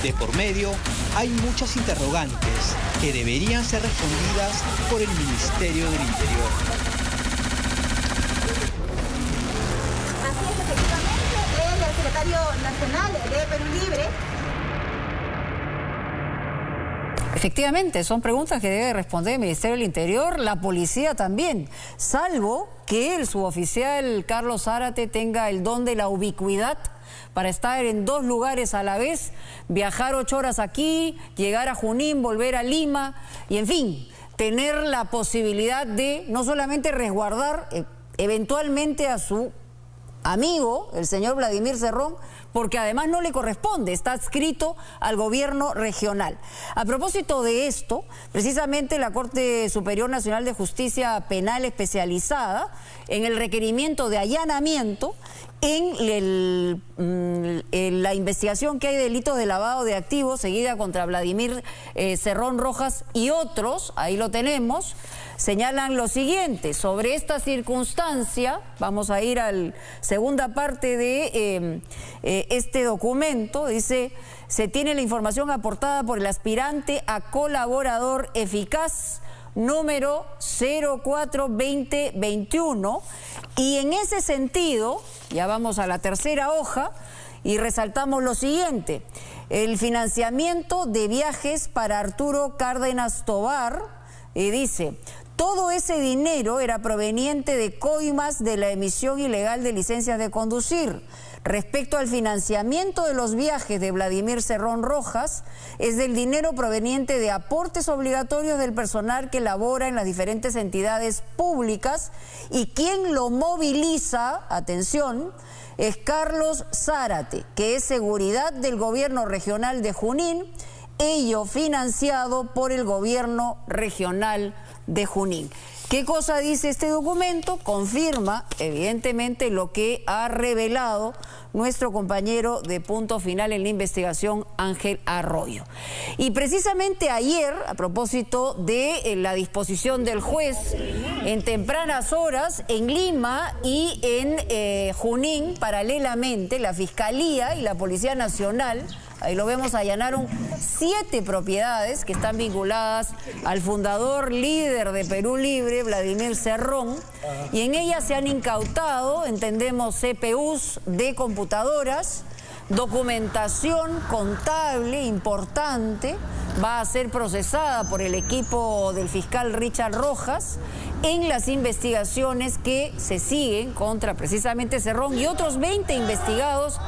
De por medio, hay muchas interrogantes que deberían ser respondidas por el Ministerio del Interior. Así es, efectivamente, él, el secretario nacional de Perú Libre. Efectivamente, son preguntas que debe responder el Ministerio del Interior, la policía también, salvo que el suboficial Carlos Zárate tenga el don de la ubicuidad para estar en 2 lugares a la vez, viajar 8 horas aquí, llegar a Junín, volver a Lima y, en fin, tener la posibilidad de no solamente resguardar eventualmente a su amigo, el señor Vladimir Cerrón, porque además no le corresponde, está adscrito al gobierno regional. A propósito de esto, precisamente la Corte Superior Nacional de Justicia Penal Especializada, en el requerimiento de allanamiento, en la investigación que hay de delitos de lavado de activos seguida contra Vladimir Cerrón Rojas y otros, ahí lo tenemos, señalan lo siguiente: sobre esta circunstancia, vamos a ir a la segunda parte de este documento, dice: se tiene la información aportada por el aspirante a colaborador eficaz número 04-2021, y en ese sentido, ya vamos a la tercera hoja y resaltamos lo siguiente: el financiamiento de viajes para Arturo Cárdenas Tobar, dice: todo ese dinero era proveniente de coimas de la emisión ilegal de licencias de conducir. Respecto al financiamiento de los viajes de Vladimir Cerrón Rojas, es del dinero proveniente de aportes obligatorios del personal que labora en las diferentes entidades públicas, y quien lo moviliza, atención, es Carlos Zárate, que es seguridad del gobierno regional de Junín, ello financiado por el gobierno regional de Junín. ¿Qué cosa dice este documento? Confirma, evidentemente, lo que ha revelado nuestro compañero de Punto Final en la investigación, Ángel Arroyo. Y precisamente ayer, a propósito de la disposición del juez, en tempranas horas, en Lima y en Junín, paralelamente, la Fiscalía y la Policía Nacional, ahí lo vemos, allanaron 7 propiedades que están vinculadas al fundador, líder de Perú Libre, Vladimir Cerrón, y en ellas se han incautado, entendemos, CPUs de computadoras, documentación contable importante, va a ser procesada por el equipo del fiscal Richard Rojas en las investigaciones que se siguen contra precisamente Cerrón y otros 20 investigados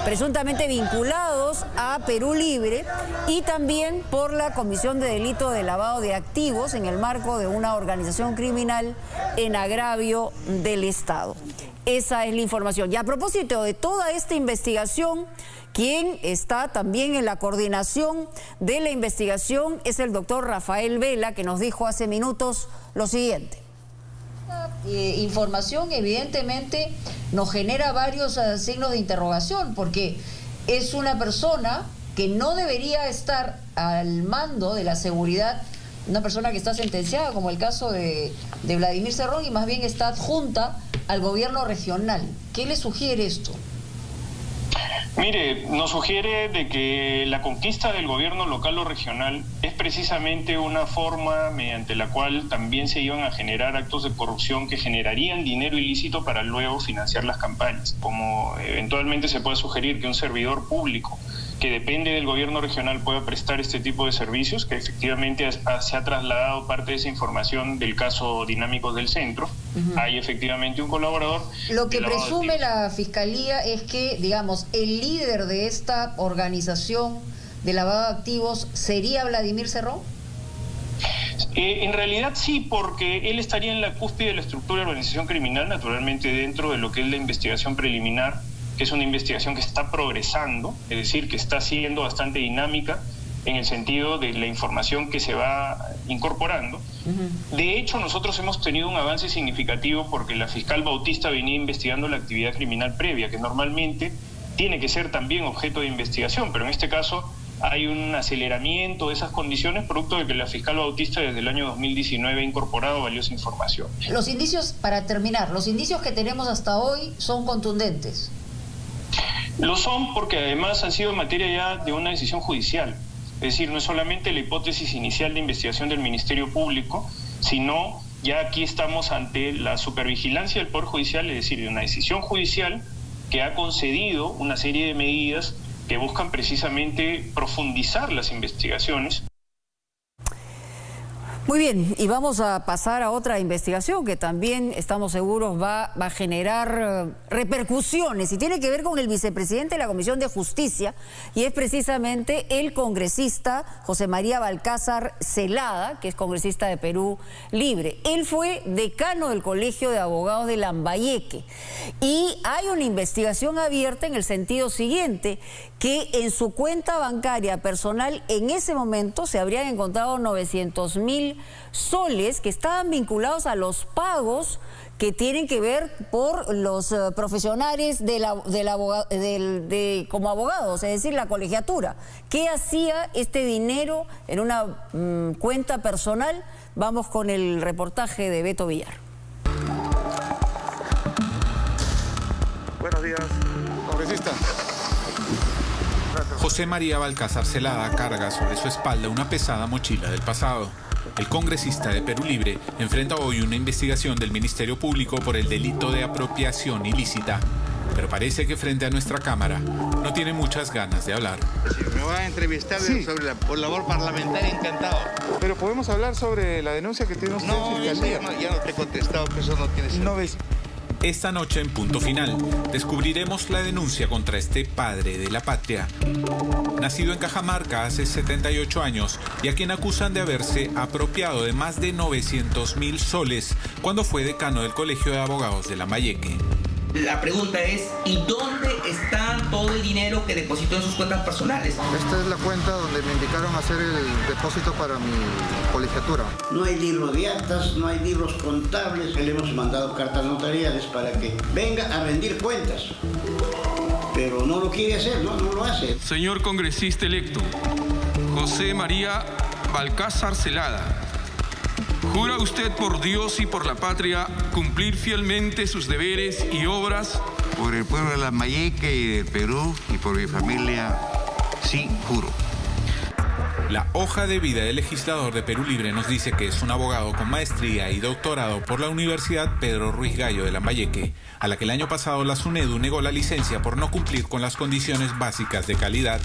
presuntamente vinculados a Perú Libre, y también por la comisión de delito de lavado de activos en el marco de una organización criminal en agravio del Estado. Esa es la información. Y a propósito de toda esta investigación Quien está también en la coordinación de la investigación es el doctor Rafael Vela, que nos dijo hace minutos lo siguiente. Información evidentemente nos genera varios signos de interrogación, porque es una persona que no debería estar al mando de la seguridad, una persona que está sentenciada, como el caso de Vladimir Cerrón, y más bien está adjunta al gobierno regional. ¿Qué le sugiere esto? Mire, nos sugiere de que la conquista del gobierno local o regional es precisamente una forma mediante la cual también se iban a generar actos de corrupción que generarían dinero ilícito para luego financiar las campañas, como eventualmente se puede sugerir que un servidor público que depende del gobierno regional pueda prestar este tipo de servicios, que efectivamente se ha trasladado parte de esa información del caso Dinámicos del Centro. Hay efectivamente un colaborador. Lo que presume la Fiscalía es que, digamos, el líder de esta organización de lavado de activos sería Vladimir Cerrón. En realidad sí, porque él estaría en la cúspide de la estructura de organización criminal, naturalmente dentro de lo que es la investigación preliminar, que es una investigación que está progresando, es decir, que está siendo bastante dinámica en el sentido de la información que se va incorporando. De hecho, nosotros hemos tenido un avance significativo porque la fiscal Bautista venía investigando la actividad criminal previa, que normalmente tiene que ser también objeto de investigación, pero en este caso hay un aceleramiento de esas condiciones producto de que la fiscal Bautista desde el año 2019 ha incorporado valiosa información. Los indicios, para terminar, los indicios que tenemos hasta hoy son contundentes. Lo son porque además han sido materia ya de una decisión judicial. Es decir, no es solamente la hipótesis inicial de investigación del Ministerio Público, sino ya aquí estamos ante la supervigilancia del Poder Judicial, es decir, de una decisión judicial que ha concedido una serie de medidas que buscan precisamente profundizar las investigaciones. Muy bien, y vamos a pasar a otra investigación que también estamos seguros va a generar repercusiones y tiene que ver con el vicepresidente de la Comisión de Justicia, y es precisamente el congresista José María Balcázar Zelada, que es congresista de Perú Libre. Él fue decano del Colegio de Abogados de Lambayeque y hay una investigación abierta en el sentido siguiente, que en su cuenta bancaria personal en ese momento se habrían encontrado 900.000 soles que estaban vinculados a los pagos que tienen que ver por los profesionales como abogados, es decir, la colegiatura. ¿Qué hacía este dinero en una cuenta personal? Vamos con el reportaje de Beto Villar. Buenos días, congresista. José María Balcázar Zelada carga sobre su espalda una pesada mochila del pasado. El congresista de Perú Libre enfrenta hoy una investigación del Ministerio Público por el delito de apropiación ilícita. Pero parece que frente a nuestra cámara no tiene muchas ganas de hablar. Si me va a entrevistar sobre la labor parlamentaria, encantado. Pero podemos hablar sobre la denuncia que tiene usted en Fiscalía. Ya no te he contestado, que eso no tiene sentido. Esta noche en Punto Final descubriremos la denuncia contra este padre de la patria, nacido en Cajamarca hace 78 años y a quien acusan de haberse apropiado de más de 900.000 soles cuando fue decano del Colegio de Abogados de Lambayeque. La pregunta es, ¿y dónde está todo el dinero que depositó en sus cuentas personales? Esta es la cuenta donde me indicaron hacer el depósito para mi colegiatura. No hay libro de actas, no hay libros contables. Le hemos mandado cartas notariales para que venga a rendir cuentas. Pero no lo quiere hacer, no lo hace. Señor congresista electo, José María Balcázar Zelada, ¿jura usted por Dios y por la patria cumplir fielmente sus deberes y obras? Por el pueblo de Lambayeque y del Perú y por mi familia, sí, juro. La hoja de vida del legislador de Perú Libre nos dice que es un abogado con maestría y doctorado por la Universidad Pedro Ruiz Gallo de Lambayeque, a la que el año pasado la SUNEDU negó la licencia por no cumplir con las condiciones básicas de calidad.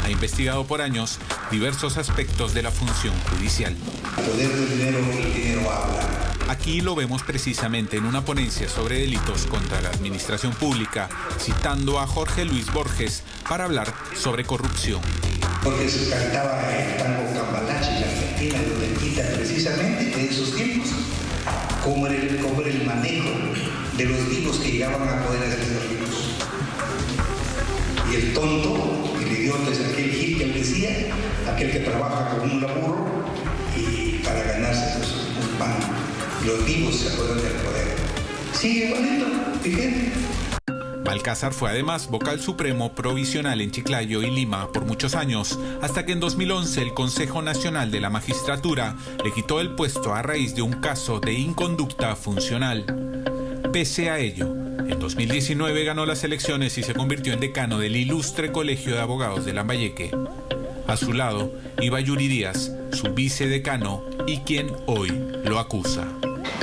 Ha investigado por años diversos aspectos de la función judicial. El poder del dinero, el dinero habla. Aquí lo vemos precisamente en una ponencia sobre delitos contra la administración pública, citando a Jorge Luis Borges para hablar sobre corrupción. Porque se cantaba el tango Cambalache y la Argentina de Otelquita precisamente en esos tiempos, como era el manejo de los vivos que llegaban a poder hacer los ricos. Y el tonto, el idiota es aquel gil que él decía, aquel que trabaja con un laburo y para ganarse un pan. Los vivos se apoderan del poder. Sigue igualito, vigente. Balcázar fue además vocal supremo provisional en Chiclayo y Lima por muchos años, hasta que en 2011 el Consejo Nacional de la Magistratura le quitó el puesto a raíz de un caso de inconducta funcional. Pese a ello, en 2019 ganó las elecciones y se convirtió en decano del ilustre Colegio de Abogados de Lambayeque. A su lado iba Yuri Díaz, su vicedecano y quien hoy lo acusa.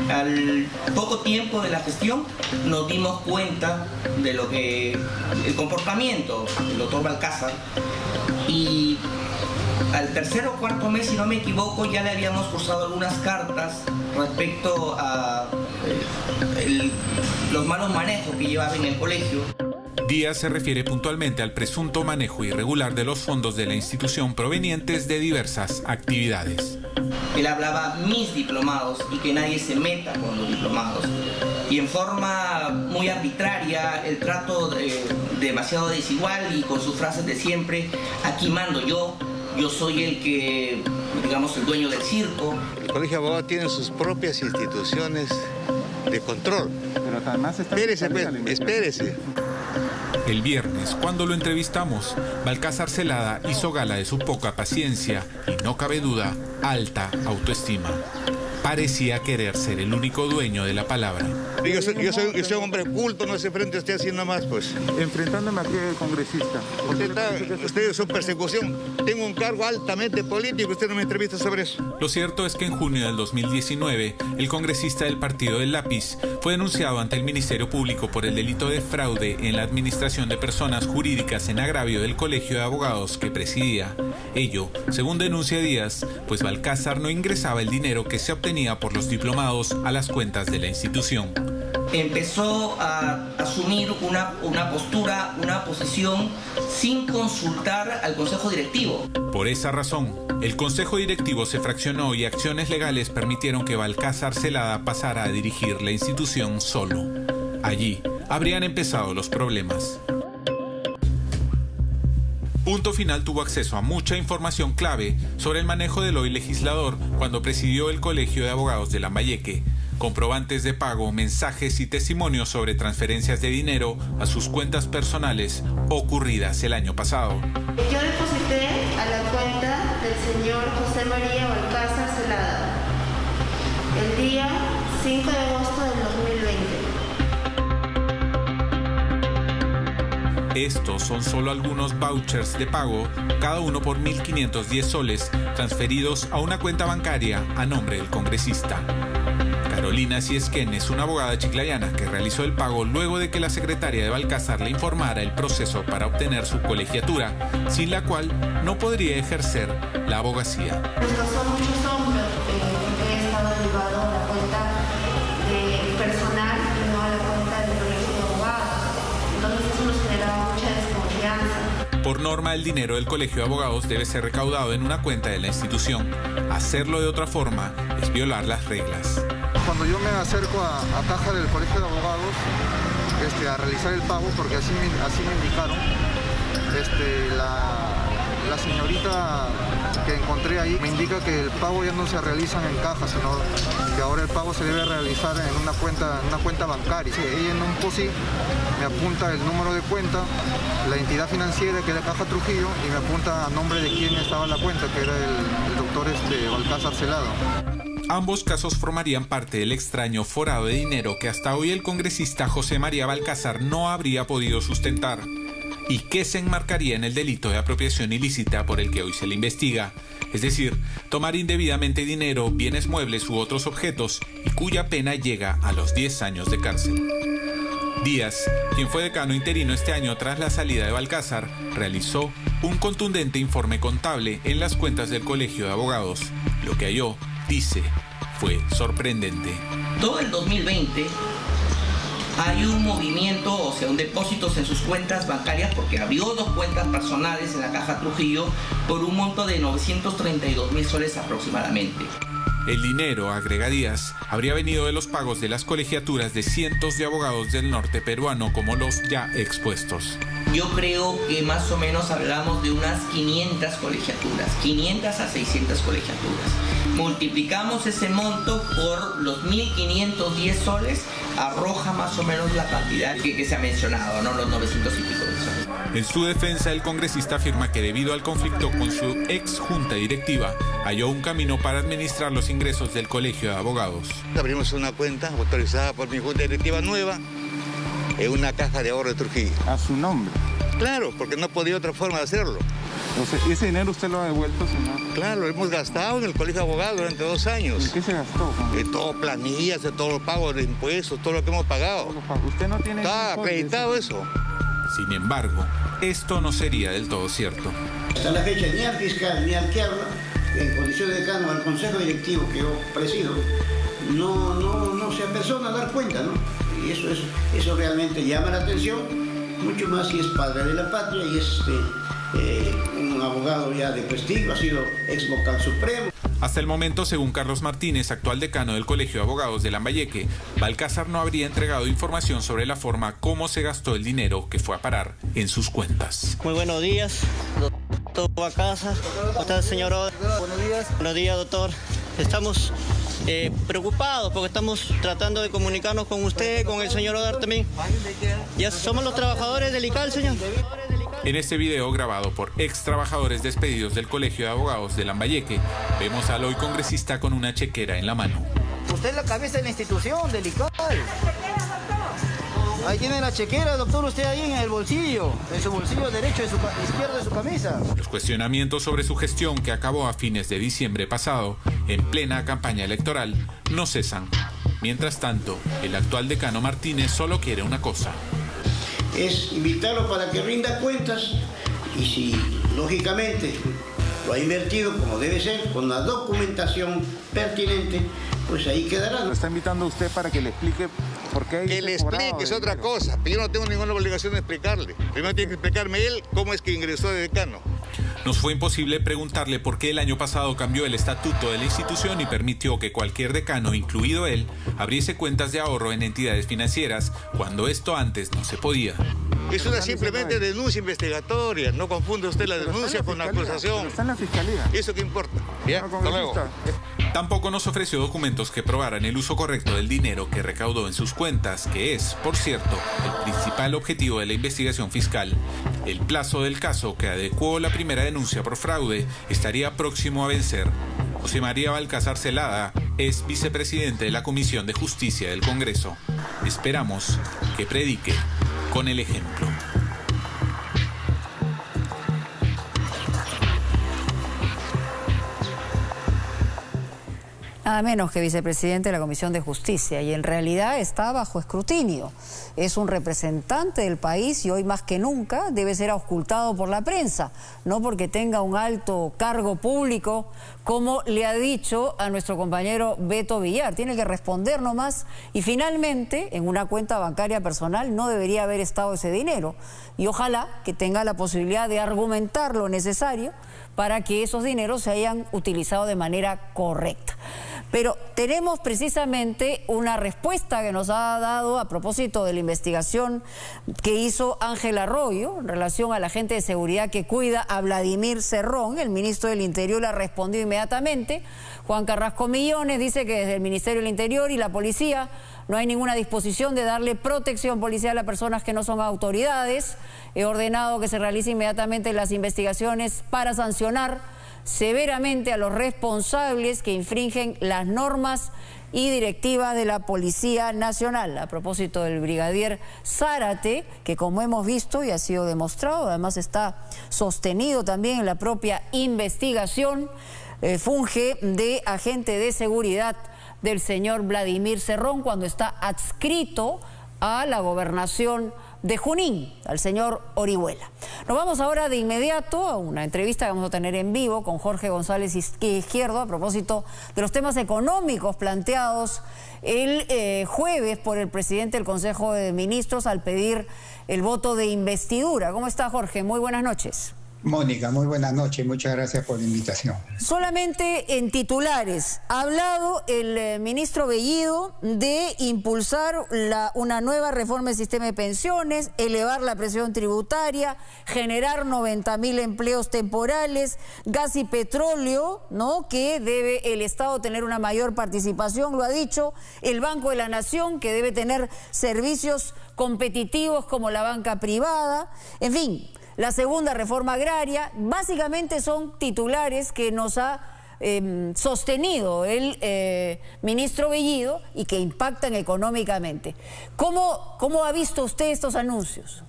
Al poco tiempo de la gestión nos dimos cuenta de lo que el comportamiento del doctor Balcázar, y al tercer o cuarto mes, si no me equivoco, ya le habíamos cruzado algunas cartas respecto a los malos manejos que llevaba en el colegio. Díaz se refiere puntualmente al presunto manejo irregular de los fondos de la institución provenientes de diversas actividades. Él hablaba mis diplomados y que nadie se meta con los diplomados. Y en forma muy arbitraria, el trato demasiado desigual y con sus frases de siempre, aquí mando yo soy el que, digamos, el dueño del circo. El Colegio de Abogados tiene sus propias instituciones de control. Pero además espérese. El viernes, cuando lo entrevistamos, Balcázar Celada hizo gala de su poca paciencia y, no cabe duda, alta autoestima. Parecía querer ser el único dueño de la palabra. Yo soy un hombre culto, no se enfrente usted haciendo más, pues. Enfrentándome aquí al congresista. Usted es su persecución. Tengo un cargo altamente político, usted no me entrevista sobre eso. Lo cierto es que en junio del 2019, el congresista del Partido del Lápiz fue denunciado ante el Ministerio Público por el delito de fraude en la administración de personas jurídicas en agravio del Colegio de Abogados que presidía. Ello, según denuncia Díaz, pues Balcázar no ingresaba el dinero que se obtenía por los diplomados a las cuentas de la institución. Empezó a asumir una postura, una posición sin consultar al Consejo Directivo. Por esa razón, el Consejo Directivo se fraccionó y acciones legales permitieron que Balcázar Celada pasara a dirigir la institución solo. Allí habrían empezado los problemas. Punto Final tuvo acceso a mucha información clave sobre el manejo del hoy legislador cuando presidió el Colegio de Abogados de Lambayeque. Comprobantes de pago, mensajes y testimonios sobre transferencias de dinero a sus cuentas personales ocurridas el año pasado. Yo deposité a la cuenta del señor José María Balcázar Celada el día 5 de agosto del 2020. Estos son solo algunos vouchers de pago, cada uno por 1.510 soles, transferidos a una cuenta bancaria a nombre del congresista. Carolina Ciesquén es una abogada chiclayana que realizó el pago luego de que la secretaria de Balcázar le informara el proceso para obtener su colegiatura, sin la cual no podría ejercer la abogacía. Pues no son muchos hombres que he estado derivado a la cuenta personal y no a la cuenta del colegio de abogados. Entonces eso nos generaba mucha desconfianza. Por norma, el dinero del Colegio de Abogados debe ser recaudado en una cuenta de la institución. Hacerlo de otra forma es violar las reglas. Cuando yo me acerco a caja del Colegio de Abogados a realizar el pago, porque así me indicaron, la señorita que encontré ahí me indica que el pago ya no se realiza en caja, sino que ahora el pago se debe realizar en una cuenta bancaria. Sí, ella en un POSI me apunta el número de cuenta, la entidad financiera que era Caja Trujillo, y me apunta a nombre de quién estaba la cuenta, que era el doctor Balcázar Celada. Ambos casos formarían parte del extraño forado de dinero que hasta hoy el congresista José María Balcázar no habría podido sustentar, y que se enmarcaría en el delito de apropiación ilícita por el que hoy se le investiga, es decir, tomar indebidamente dinero, bienes muebles u otros objetos, y cuya pena llega a los 10 años de cárcel. Díaz, quien fue decano interino este año tras la salida de Balcázar, realizó un contundente informe contable en las cuentas del Colegio de Abogados. Lo que halló, dice, fue sorprendente. Todo el 2020 hay un movimiento, o sea, un depósitos en sus cuentas bancarias, porque abrió 2 cuentas personales en la Caja Trujillo por un monto de 932.000 soles aproximadamente. El dinero, agrega Díaz, habría venido de los pagos de las colegiaturas de cientos de abogados del norte peruano, como los ya expuestos. Yo creo que más o menos hablamos de unas 500 colegiaturas, 500 a 600 colegiaturas. Multiplicamos ese monto por los 1.510 soles, arroja más o menos la cantidad que se ha mencionado, ¿no? Los 900 y pico de soles. En su defensa, el congresista afirma que debido al conflicto con su ex junta directiva, halló un camino para administrar los ingresos del colegio de abogados. Abrimos una cuenta autorizada por mi junta directiva nueva en una caja de ahorro de Trujillo. ¿A su nombre? Claro, porque no podía otra forma de hacerlo. Entonces, ¿ese dinero usted lo ha devuelto, señor? Claro, lo hemos gastado en el colegio de abogados durante 2 años. ¿En qué se gastó? De todo, planillas, de todos los pagos de impuestos, todo lo que hemos pagado. ¿Usted no tiene... Está acreditado eso? Sin embargo, esto no sería del todo cierto. Hasta la fecha, ni al fiscal ni al que habla, en condición de decano, al consejo directivo que yo presido, no se apersona a dar cuenta, ¿no? Y eso realmente llama la atención, mucho más si es padre de la patria y es un abogado ya de prestigio, ha sido ex vocal supremo. Hasta el momento, según Carlos Martínez, actual decano del Colegio de Abogados de Lambayeque, Balcázar no habría entregado información sobre la forma como se gastó el dinero que fue a parar en sus cuentas. Muy buenos días, doctor Balcázar. ¿Cómo está, señor Oda? Buenos días. Buenos días, doctor. Estamos preocupados porque estamos tratando de comunicarnos con usted, con el señor Odar también. Ya somos los trabajadores del ICAL, señor. En este video, grabado por ex trabajadores despedidos del Colegio de Abogados de Lambayeque, vemos al hoy congresista con una chequera en la mano. Usted es la cabeza de la institución, del ICAL. Ahí tiene la chequera, doctor, usted ahí en el bolsillo, en su bolsillo derecho, izquierdo de su camisa. Los cuestionamientos sobre su gestión, que acabó a fines de diciembre pasado, en plena campaña electoral, no cesan. Mientras tanto, el actual decano Martínez solo quiere una cosa. Es invitarlo para que rinda cuentas y si, lógicamente, lo ha invertido como debe ser, con la documentación pertinente, pues ahí quedará. Lo está invitando usted para que le explique por qué... Que le explique es otra cosa, pero yo no tengo ninguna obligación de explicarle. Primero tiene que explicarme él cómo es que ingresó de decano. Nos fue imposible preguntarle por qué el año pasado cambió el estatuto de la institución y permitió que cualquier decano, incluido él, abriese cuentas de ahorro en entidades financieras, cuando esto antes no se podía. Es una simplemente denuncia investigatoria, no confunde usted la denuncia con la acusación. Está en la fiscalía. ¿Eso qué importa? ¿Ya? Hasta luego. Tampoco nos ofreció documentos que probaran el uso correcto del dinero que recaudó en sus cuentas, que es, por cierto, el principal objetivo de la investigación fiscal. El plazo del caso, que adecuó la primera denuncia por fraude, estaría próximo a vencer. José María Balcázar Celada es vicepresidente de la Comisión de Justicia del Congreso. Esperamos que predique con el ejemplo. Nada menos que vicepresidente de la Comisión de Justicia, y en realidad está bajo escrutinio. Es un representante del país y hoy más que nunca debe ser auscultado por la prensa, no porque tenga un alto cargo público, como le ha dicho a nuestro compañero Beto Villar. Tiene que responder nomás, y finalmente en una cuenta bancaria personal no debería haber estado ese dinero, y ojalá que tenga la posibilidad de argumentar lo necesario para que esos dineros se hayan utilizado de manera correcta. Pero tenemos precisamente una respuesta que nos ha dado a propósito de la investigación que hizo Ángel Arroyo en relación al agente de seguridad que cuida a Vladimir Cerrón. El ministro del Interior le ha respondido inmediatamente. Juan Carrasco Millones dice que desde el Ministerio del Interior y la policía no hay ninguna disposición de darle protección policial a personas que no son autoridades. He ordenado que se realicen inmediatamente las investigaciones para sancionar severamente a los responsables que infringen las normas y directivas de la Policía Nacional. A propósito del brigadier Zárate, que como hemos visto y ha sido demostrado, además está sostenido también en la propia investigación, funge de agente de seguridad del señor Vladimir Cerrón cuando está adscrito a la gobernación de Junín, al señor Orihuela. Nos vamos ahora de inmediato a una entrevista que vamos a tener en vivo con Jorge González Izquierdo a propósito de los temas económicos planteados el jueves por el presidente del Consejo de Ministros al pedir el voto de investidura. ¿Cómo está, Jorge? Muy buenas noches. Mónica, muy buenas noches, muchas gracias por la invitación. Solamente en titulares, ha hablado el ministro Bellido de impulsar una nueva reforma del sistema de pensiones, elevar la presión tributaria, generar 90.000 empleos temporales, gas y petróleo, ¿no? Que debe el Estado tener una mayor participación, lo ha dicho, el Banco de la Nación, que debe tener servicios competitivos como la banca privada, en fin. La segunda reforma agraria, básicamente son titulares que nos ha sostenido el ministro Bellido y que impactan económicamente. ¿Cómo ha visto usted estos anuncios?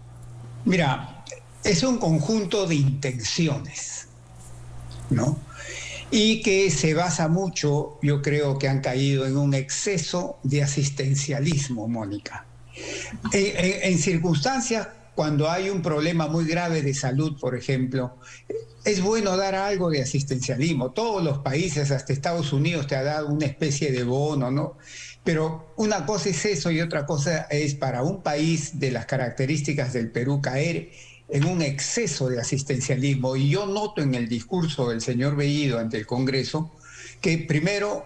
Mira, es un conjunto de intenciones, ¿no? Y que se basa mucho, yo creo que han caído en un exceso de asistencialismo, Mónica. En circunstancias cuando hay un problema muy grave de salud, por ejemplo, es bueno dar algo de asistencialismo. Todos los países, hasta Estados Unidos, te ha dado una especie de bono, ¿no? Pero una cosa es eso y otra cosa es para un país de las características del Perú caer en un exceso de asistencialismo. Y yo noto en el discurso del señor Bellido ante el Congreso que primero,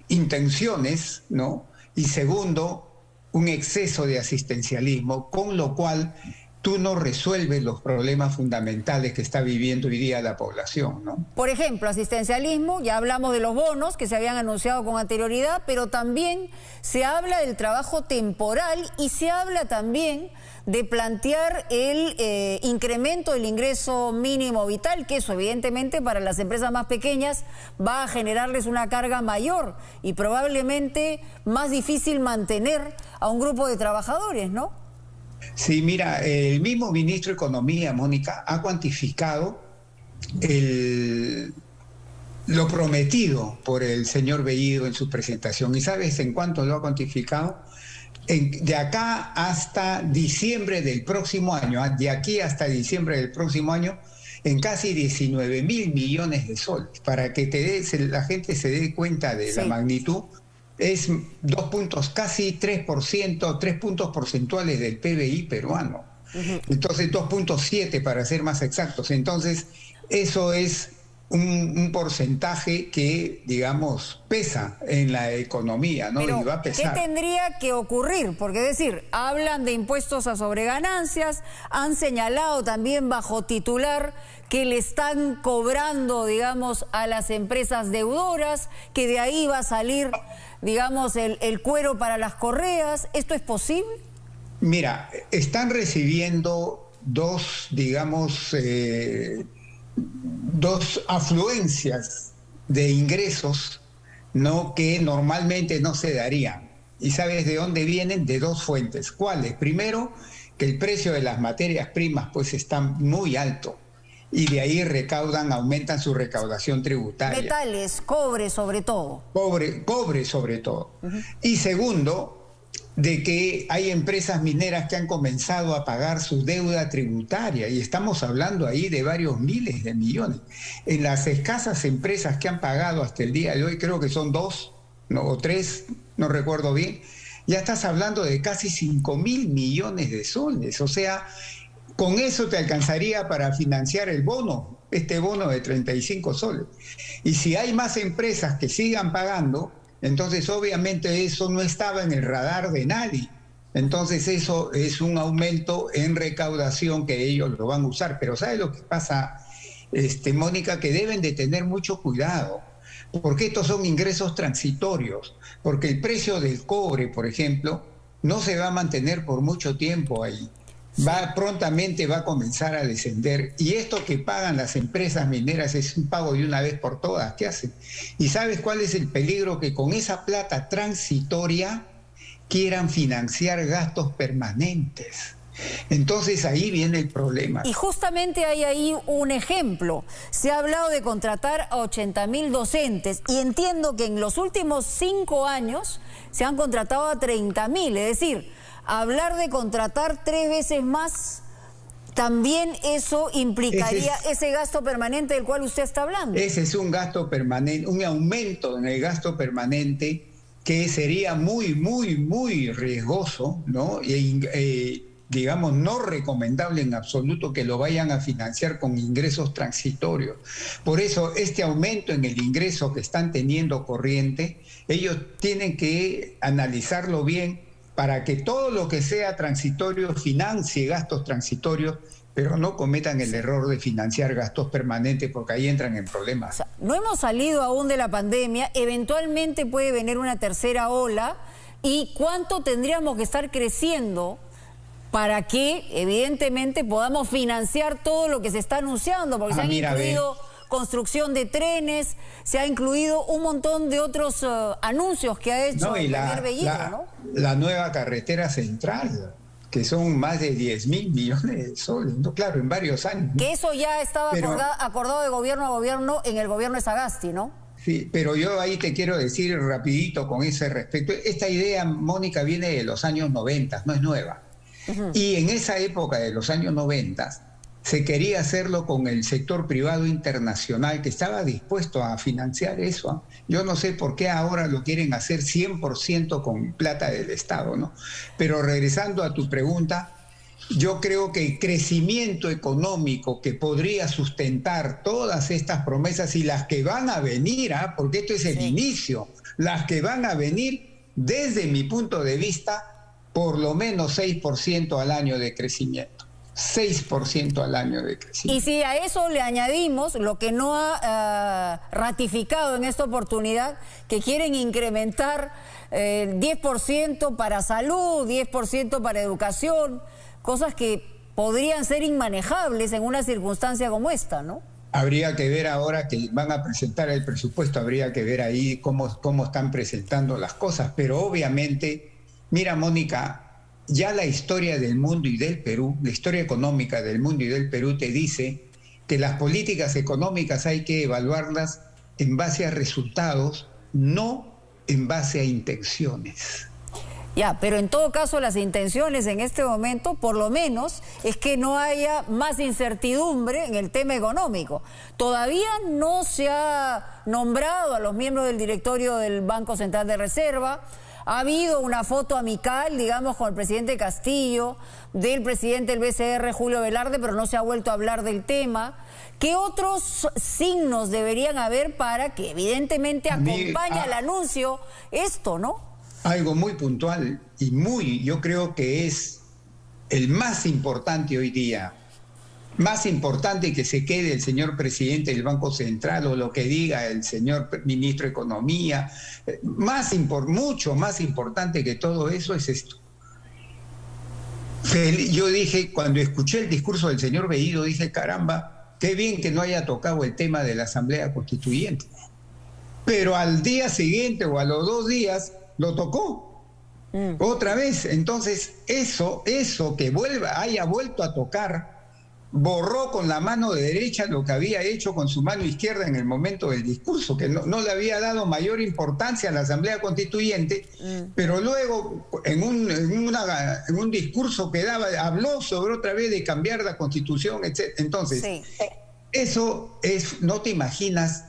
intenciones, ¿no? Y segundo, un exceso de asistencialismo, con lo cual tú no resuelves los problemas fundamentales que está viviendo hoy día la población, ¿no? Por ejemplo, asistencialismo, ya hablamos de los bonos que se habían anunciado con anterioridad, pero también se habla del trabajo temporal y se habla también de plantear el incremento del ingreso mínimo vital, que eso evidentemente para las empresas más pequeñas va a generarles una carga mayor y probablemente más difícil mantener a un grupo de trabajadores, ¿no? Sí, mira, el mismo ministro de Economía, Mónica, ha cuantificado lo prometido por el señor Bellido en su presentación. ¿Y sabes en cuánto lo ha cuantificado? De acá hasta diciembre del próximo año, de aquí hasta diciembre del próximo año, en casi 19.000 millones de soles. Para que la gente se dé cuenta de la magnitud, es 2 puntos, casi 3%, 3 puntos porcentuales del PBI peruano. Entonces 2.7 para ser más exactos. Entonces eso es un porcentaje que, digamos, pesa en la economía, ¿no? Pero, y va a pesar. ¿qué tendría que ocurrir? Porque, es decir, hablan de impuestos a sobreganancias, han señalado también bajo titular que le están cobrando, digamos, a las empresas deudoras, que de ahí va a salir, digamos, el cuero para las correas. ¿Esto es posible? Mira, están recibiendo dos, digamos, dos afluencias de ingresos, ¿no?, que normalmente no se darían. ¿Y sabes de dónde vienen? De dos fuentes. ¿Cuáles? Primero, que el precio de las materias primas pues está muy alto y de ahí aumentan su recaudación tributaria. Metales, cobre sobre todo. Cobre sobre todo. Y segundo, de que hay empresas mineras que han comenzado a pagar su deuda tributaria y estamos hablando ahí de varios miles de millones. En las escasas empresas que han pagado hasta el día de hoy, creo que son 2 o 3, no recuerdo bien, ya estás hablando de casi 5.000 millones de soles. O sea, con eso te alcanzaría para financiar el bono, este bono de 35 soles. Y si hay más empresas que sigan pagando, entonces obviamente eso no estaba en el radar de nadie. Entonces eso es un aumento en recaudación que ellos lo van a usar. Pero ¿sabe lo que pasa, Mónica? Que deben de tener mucho cuidado, porque estos son ingresos transitorios, porque el precio del cobre, por ejemplo, no se va a mantener por mucho tiempo ahí. Prontamente va a comenzar a descender, y esto que pagan las empresas mineras es un pago de una vez por todas. ¿Qué hacen? ¿Y sabes cuál es el peligro? Que con esa plata transitoria quieran financiar gastos permanentes. Entonces ahí viene el problema. Y justamente hay ahí un ejemplo. Se ha hablado de contratar a 80.000 docentes y entiendo que en los últimos 5 años se han contratado a 30.000, es decir, hablar de contratar 3 veces más, también eso implicaría ese gasto permanente del cual usted está hablando. Ese es un gasto permanente, un aumento en el gasto permanente que sería muy, muy, muy riesgoso, ¿no? digamos, no recomendable en absoluto que lo vayan a financiar con ingresos transitorios. Por eso, este aumento en el ingreso que están teniendo corriente, ellos tienen que analizarlo bien para que todo lo que sea transitorio financie gastos transitorios, pero no cometan el error de financiar gastos permanentes, porque ahí entran en problemas. O sea, no hemos salido aún de la pandemia, eventualmente puede venir una tercera ola, ¿y cuánto tendríamos que estar creciendo para que evidentemente podamos financiar todo lo que se está anunciando? Porque se han incluido construcción de trenes, se ha incluido un montón de otros anuncios que ha hecho el primer Bellido, ¿no? La nueva carretera central, que son más de 10.000 millones de soles, ¿no? Claro, en varios años, ¿no? Que eso ya estaba acordado de gobierno a gobierno en el gobierno de Sagasti, ¿no? Sí, pero yo ahí te quiero decir rapidito con ese respecto. Esta idea, Mónica, viene de los años 90, no es nueva. Y en esa época de los años 90 se quería hacerlo con el sector privado internacional que estaba dispuesto a financiar eso. Yo no sé por qué ahora lo quieren hacer 100% con plata del Estado, ¿no? Pero regresando a tu pregunta, yo creo que el crecimiento económico que podría sustentar todas estas promesas y las que van a venir, porque esto es el inicio, las que van a venir, desde mi punto de vista, por lo menos 6% al año de crecimiento. 6% al año de crecimiento. Y si a eso le añadimos lo que no ha ratificado en esta oportunidad, que quieren incrementar 10% para salud, 10% para educación, cosas que podrían ser inmanejables en una circunstancia como esta, ¿no? Habría que ver ahora que van a presentar el presupuesto, habría que ver ahí cómo están presentando las cosas, pero obviamente, mira, Mónica, ya la historia del mundo y del Perú, la historia económica del mundo y del Perú te dice que las políticas económicas hay que evaluarlas en base a resultados, no en base a intenciones. Ya, pero en todo caso las intenciones en este momento, por lo menos, es que no haya más incertidumbre en el tema económico. Todavía no se ha nombrado a los miembros del directorio del Banco Central de Reserva. Ha habido una foto amical, digamos, con el presidente Castillo, del presidente del BCR, Julio Velarde, pero no se ha vuelto a hablar del tema. ¿Qué otros signos deberían haber para que evidentemente acompañe al anuncio esto, no? Algo muy puntual y yo creo que es el más importante hoy día. Más importante que se quede el señor presidente del Banco Central o lo que diga el señor ministro de Economía, mucho más importante que todo eso es esto. Yo dije, cuando escuché el discurso del señor Bellido, dije, caramba, qué bien que no haya tocado el tema de la Asamblea Constituyente. Pero al día siguiente o a los 2 días lo tocó otra vez. Entonces, eso que haya vuelto a tocar, borró con la mano derecha lo que había hecho con su mano izquierda en el momento del discurso, que no le había dado mayor importancia a la Asamblea Constituyente, pero luego en un discurso que daba, habló sobre otra vez de cambiar la Constitución, etc. Entonces, eso es, no te imaginas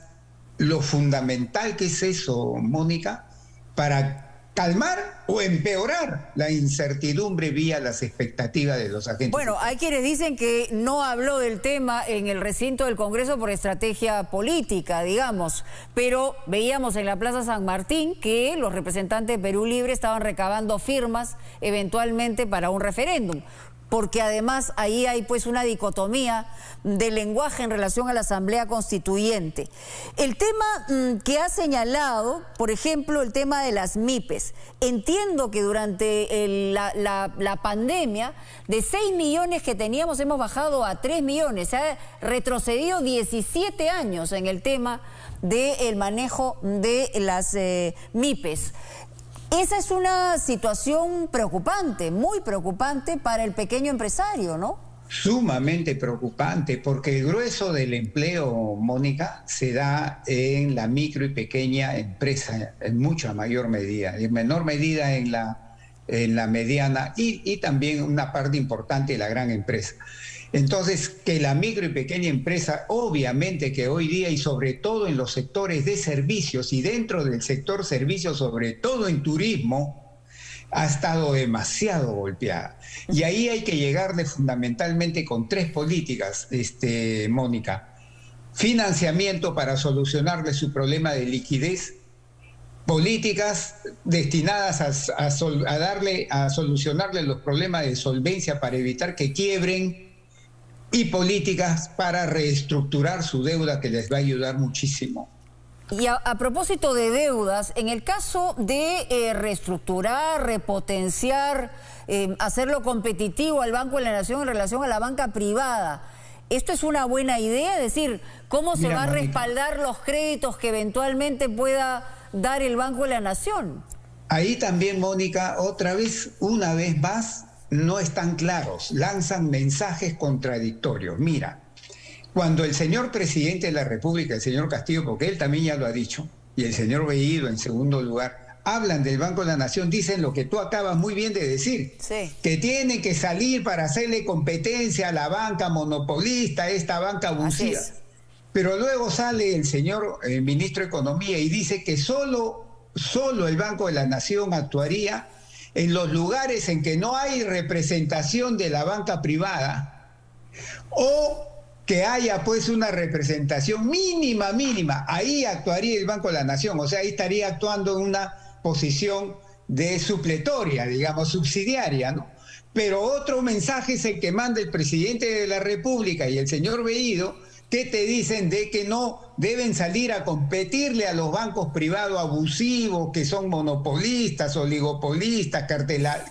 lo fundamental que es eso, Mónica, para calmar o empeorar la incertidumbre vía las expectativas de los agentes. Bueno, hay quienes dicen que no habló del tema en el recinto del Congreso por estrategia política, digamos, pero veíamos en la Plaza San Martín que los representantes de Perú Libre estaban recabando firmas eventualmente para un referéndum, porque además ahí hay pues una dicotomía de lenguaje en relación a la Asamblea Constituyente. El tema que ha señalado, por ejemplo, el tema de las MIPES. Entiendo que durante la pandemia, de 6 millones que teníamos hemos bajado a 3 millones. Se ha retrocedido 17 años en el tema del manejo de las MIPES. Esa es una situación preocupante, muy preocupante para el pequeño empresario, ¿no? Sumamente preocupante, porque el grueso del empleo, Mónica, se da en la micro y pequeña empresa, en mucha mayor medida, en menor medida en la mediana y también una parte importante de la gran empresa. Entonces, que la micro y pequeña empresa, obviamente que hoy día y sobre todo en los sectores de servicios y dentro del sector servicios, sobre todo en turismo, ha estado demasiado golpeada. Y ahí hay que llegarle fundamentalmente con 3 políticas, Mónica. Financiamiento para solucionarle su problema de liquidez, políticas destinadas a solucionarle los problemas de solvencia para evitar que quiebren, y políticas para reestructurar su deuda, que les va a ayudar muchísimo. Y a propósito de deudas, en el caso de reestructurar, repotenciar, hacerlo competitivo al Banco de la Nación en relación a la banca privada, ¿esto es una buena idea? Es decir, ¿cómo se va a respaldar los créditos que eventualmente pueda dar el Banco de la Nación? Ahí también, Mónica, una vez más, no están claros, lanzan mensajes contradictorios. Mira, cuando el señor presidente de la República, el señor Castillo, porque él también ya lo ha dicho, y el señor Bellido en segundo lugar, hablan del Banco de la Nación, dicen lo que tú acabas muy bien de decir, sí, que tienen que salir para hacerle competencia a la banca monopolista, esta banca abusiva. Pero luego sale el señor ministro de Economía y dice que solo el Banco de la Nación actuaría en los lugares en que no hay representación de la banca privada, o que haya pues una representación mínima, ahí actuaría el Banco de la Nación, o sea, ahí estaría actuando en una posición de supletoria, digamos, subsidiaria, ¿no? Pero otro mensaje es el que manda el presidente de la República y el señor Bellido, que te dicen de que no deben salir a competirle a los bancos privados abusivos, que son monopolistas, oligopolistas,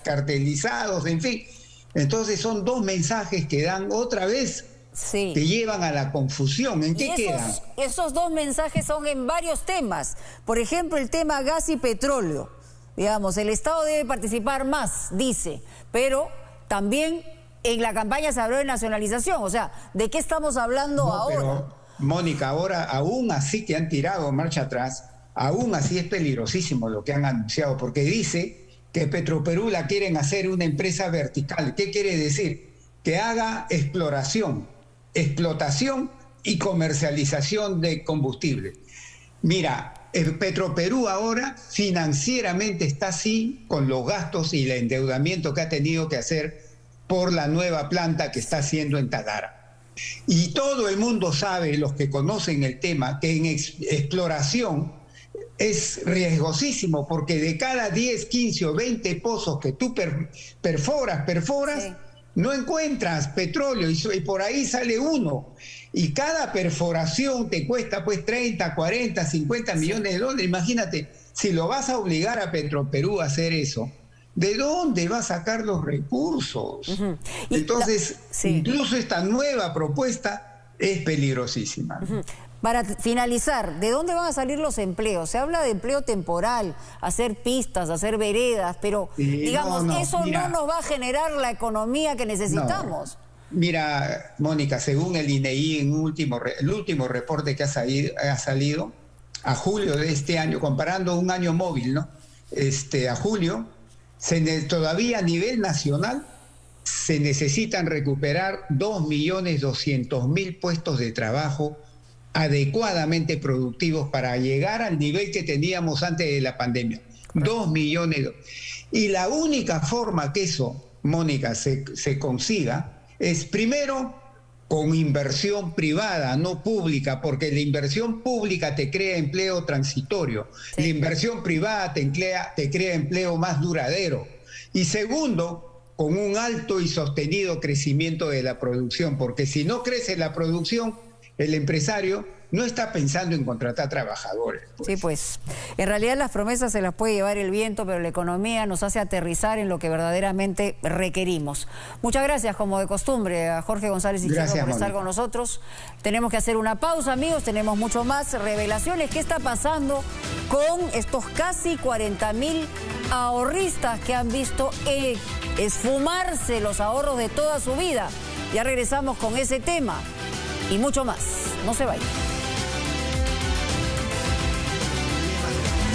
cartelizados, en fin. Entonces son 2 mensajes que dan otra vez, te llevan a la confusión. ¿En qué quedan? Esos 2 mensajes son en varios temas. Por ejemplo, el tema gas y petróleo. Digamos, el Estado debe participar más, dice, pero también en la campaña se habló de nacionalización. O sea, ¿de qué estamos hablando ahora? Pero, Mónica, ahora aún así que han tirado marcha atrás, aún así es peligrosísimo lo que han anunciado, porque dice que Petroperú la quieren hacer una empresa vertical. ¿Qué quiere decir? Que haga explotación y comercialización de combustible. Mira, Petroperú ahora financieramente está así con los gastos y el endeudamiento que ha tenido que hacer por la nueva planta que está haciendo en Tadara. Y todo el mundo sabe, los que conocen el tema, que en exploración es riesgosísimo, porque de cada 10, 15 o 20 pozos que tú perforas, sí, no encuentras petróleo y por ahí sale uno. Y cada perforación te cuesta pues 30, 40, 50 millones de dólares. Imagínate, si lo vas a obligar a Petroperú a hacer eso, ¿de dónde va a sacar los recursos? Entonces, incluso esta nueva propuesta es peligrosísima. Para finalizar, ¿de dónde van a salir los empleos? Se habla de empleo temporal, hacer pistas, hacer veredas, pero digamos, eso no nos va a generar la economía que necesitamos. No. Mira, Mónica, según el INEI, en el último reporte que ha salido, a julio de este año, comparando un año móvil, ¿no? A julio, todavía a nivel nacional se necesitan recuperar 2.200.000 puestos de trabajo adecuadamente productivos para llegar al nivel que teníamos antes de la pandemia. 2 millones. Y la única forma que eso, Mónica, se consiga es primero con inversión privada, no pública, porque la inversión pública te crea empleo transitorio, la inversión privada te crea empleo más duradero. Y segundo, con un alto y sostenido crecimiento de la producción, porque si no crece la producción, el empresario no está pensando en contratar trabajadores. Sí, pues en realidad las promesas se las puede llevar el viento, pero la economía nos hace aterrizar en lo que verdaderamente requerimos. Muchas gracias, como de costumbre, a Jorge González Izquierdo por estar con nosotros. Tenemos que hacer una pausa, amigos, tenemos mucho más revelaciones. ¿Qué está pasando con estos casi 40.000 ahorristas que han visto esfumarse los ahorros de toda su vida? Ya regresamos con ese tema y mucho más. No se vayan.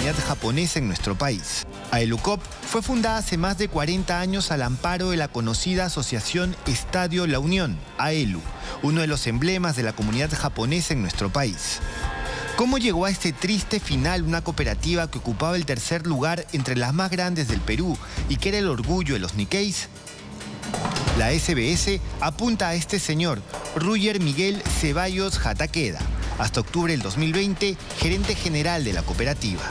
La comunidad japonesa en nuestro país. AELUCOP fue fundada hace más de 40 años al amparo de la conocida asociación Estadio La Unión, AELU, uno de los emblemas de la comunidad japonesa en nuestro país. ¿Cómo llegó a este triste final una cooperativa que ocupaba el tercer lugar entre las más grandes del Perú y que era el orgullo de los Nikkeis? La SBS apunta a este señor, Ruyer Miguel Ceballos Jataqueda, hasta octubre del 2020, gerente general de la cooperativa.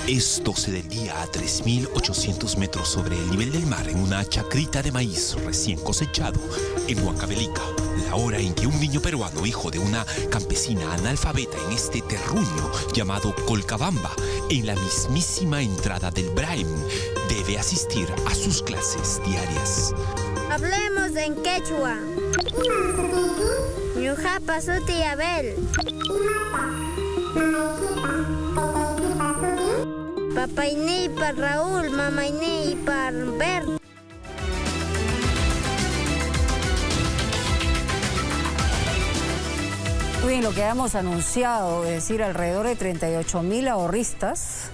Es 12 del día a 3.800 metros sobre el nivel del mar en una chacrita de maíz recién cosechado en Huancavelica. La hora en que un niño peruano, hijo de una campesina analfabeta en este terruño llamado Colcabamba, en la mismísima entrada del Braem, debe asistir a sus clases diarias. Hablemos en quechua. Ñujapa suti Abel. Papayni para Raúl, mamayni para Bert. Muy bien, lo que hemos anunciado, es decir, alrededor de 38.000 ahorristas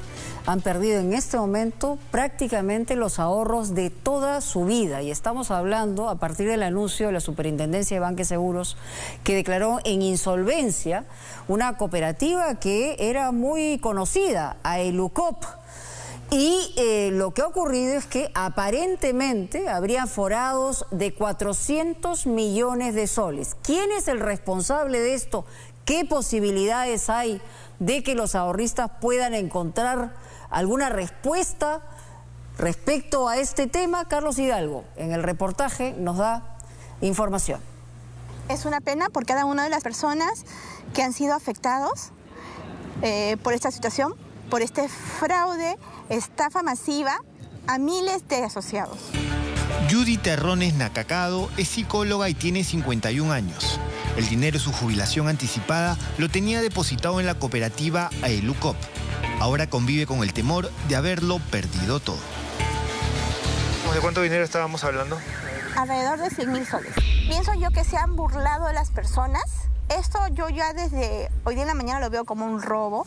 han perdido en este momento prácticamente los ahorros de toda su vida. Y estamos hablando a partir del anuncio de la Superintendencia de Banca y Seguros, que declaró en insolvencia una cooperativa que era muy conocida, Aelucop. Y lo que ha ocurrido es que aparentemente habría forados de 400 millones de soles. ¿Quién es el responsable de esto? ¿Qué posibilidades hay de que los ahorristas puedan encontrar alguna respuesta respecto a este tema? Carlos Hidalgo, en el reportaje, nos da información. Es una pena por cada una de las personas que han sido afectados por esta situación, por este fraude, estafa masiva a miles de asociados. Judy Terrones Nacacado es psicóloga y tiene 51 años. El dinero de su jubilación anticipada lo tenía depositado en la cooperativa Aelucop. Ahora convive con el temor de haberlo perdido todo. ¿De cuánto dinero estábamos hablando? Alrededor de 100.000 soles. Pienso yo que se han burlado de las personas. Esto yo ya desde hoy día en la mañana lo veo como un robo.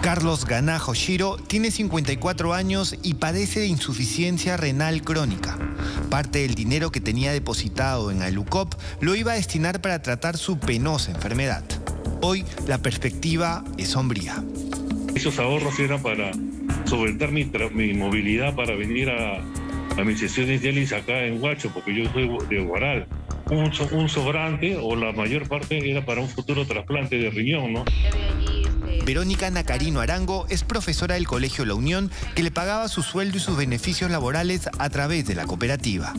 Carlos Ganajo Shiro tiene 54 años y padece de insuficiencia renal crónica. Parte del dinero que tenía depositado en Aelucop lo iba a destinar para tratar su penosa enfermedad. Hoy la perspectiva es sombría. Esos ahorros eran para solventar mi movilidad para venir a mis sesiones diálisis acá en Huacho, porque yo soy de Huaral. Un sobrante o la mayor parte era para un futuro trasplante de riñón, ¿no? Verónica Nacarino Arango es profesora del Colegio La Unión, que le pagaba su sueldo y sus beneficios laborales a través de la cooperativa.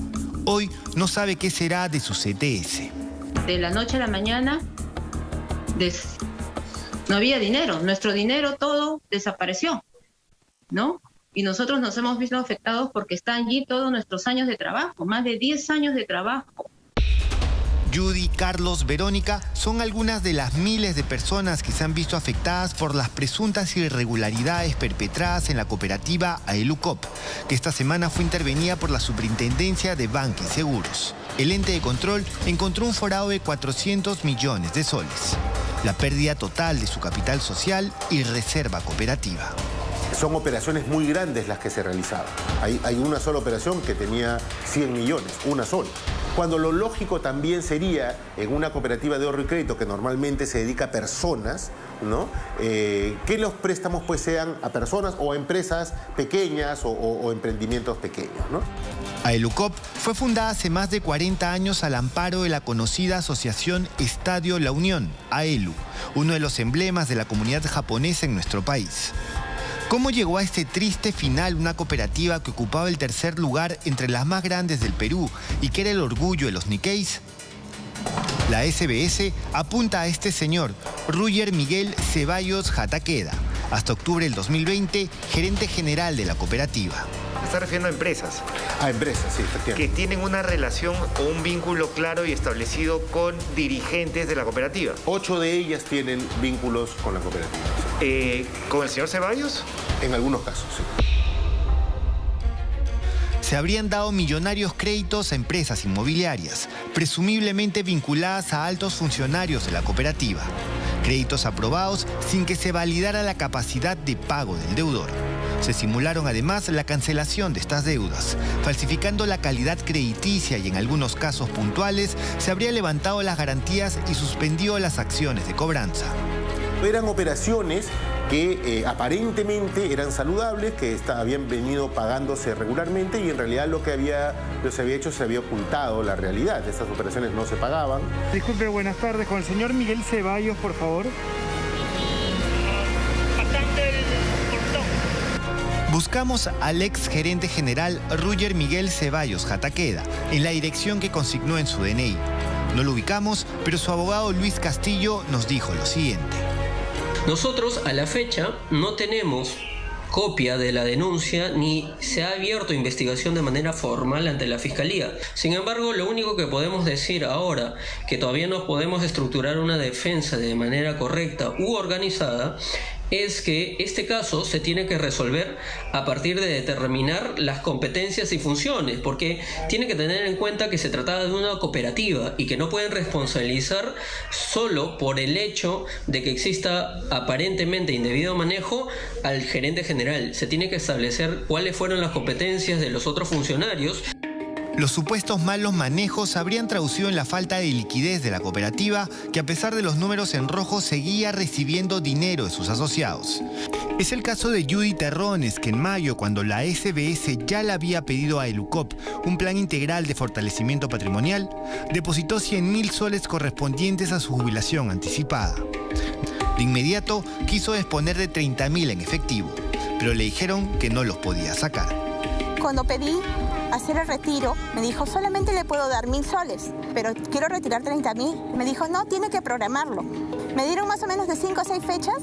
Hoy no sabe qué será de su CTS. De la noche a la mañana no había dinero, nuestro dinero todo desapareció, ¿no? Y nosotros nos hemos visto afectados porque están allí todos nuestros años de trabajo, más de 10 años de trabajo. Judy, Carlos, Verónica son algunas de las miles de personas que se han visto afectadas por las presuntas irregularidades perpetradas en la cooperativa Aelucop, que esta semana fue intervenida por la Superintendencia de Banca y Seguros. El ente de control encontró un forado de 400 millones de soles, la pérdida total de su capital social y reserva cooperativa. Son operaciones muy grandes las que se realizaban. Hay una sola operación que tenía 100 millones, una sola. Cuando lo lógico también sería, en una cooperativa de ahorro y crédito que normalmente se dedica a personas, ¿no? Que los préstamos pues sean a personas o a empresas pequeñas o emprendimientos pequeños, ¿no? Aelucop fue fundada hace más de 40 años al amparo de la conocida asociación Estadio La Unión, AELU, uno de los emblemas de la comunidad japonesa en nuestro país. ¿Cómo llegó a este triste final una cooperativa que ocupaba el tercer lugar entre las más grandes del Perú y que era el orgullo de los Nikkeis? La SBS apunta a este señor, Ruyer Miguel Ceballos Jataqueda, hasta octubre del 2020, gerente general de la cooperativa. Se está refiriendo a empresas. A empresas, sí, efectivamente. Que tienen una relación o un vínculo claro y establecido con dirigentes de la cooperativa. 8 de ellas tienen vínculos con la cooperativa. ¿Con el señor Ceballos? En algunos casos, sí. Se habrían dado millonarios créditos a empresas inmobiliarias, presumiblemente vinculadas a altos funcionarios de la cooperativa. Créditos aprobados sin que se validara la capacidad de pago del deudor. Se simularon además la cancelación de estas deudas, falsificando la calidad crediticia y en algunos casos puntuales se habría levantado las garantías y suspendido las acciones de cobranza. Eran operaciones que aparentemente eran saludables, que habían venido pagándose regularmente y en realidad lo que se había hecho se había ocultado la realidad. Estas operaciones no se pagaban. Disculpe, buenas tardes. Con el señor Miguel Ceballos, por favor. Buscamos al ex gerente general Roger Miguel Ceballos Jataqueda en la dirección que consignó en su DNI. No lo ubicamos, pero su abogado Luis Castillo nos dijo lo siguiente. Nosotros a la fecha no tenemos copia de la denuncia ni se ha abierto investigación de manera formal ante la Fiscalía. Sin embargo, lo único que podemos decir ahora, que todavía no podemos estructurar una defensa de manera correcta u organizada, es que este caso se tiene que resolver a partir de determinar las competencias y funciones, porque tiene que tener en cuenta que se trataba de una cooperativa y que no pueden responsabilizar solo por el hecho de que exista aparentemente indebido manejo al gerente general. Se tiene que establecer cuáles fueron las competencias de los otros funcionarios. Los supuestos malos manejos habrían traducido en la falta de liquidez de la cooperativa, que a pesar de los números en rojo seguía recibiendo dinero de sus asociados. Es el caso de Judy Terrones, que en mayo, cuando la SBS ya le había pedido a Elucop un plan integral de fortalecimiento patrimonial, depositó 100.000 soles correspondientes a su jubilación anticipada. De inmediato quiso disponer de 30.000 en efectivo, pero le dijeron que no los podía sacar. Cuando pedí hacer el retiro, me dijo, solamente le puedo dar 1.000 soles, pero quiero retirar 30.000. Me dijo, no, tiene que programarlo. Me dieron más o menos de 5 o 6 fechas,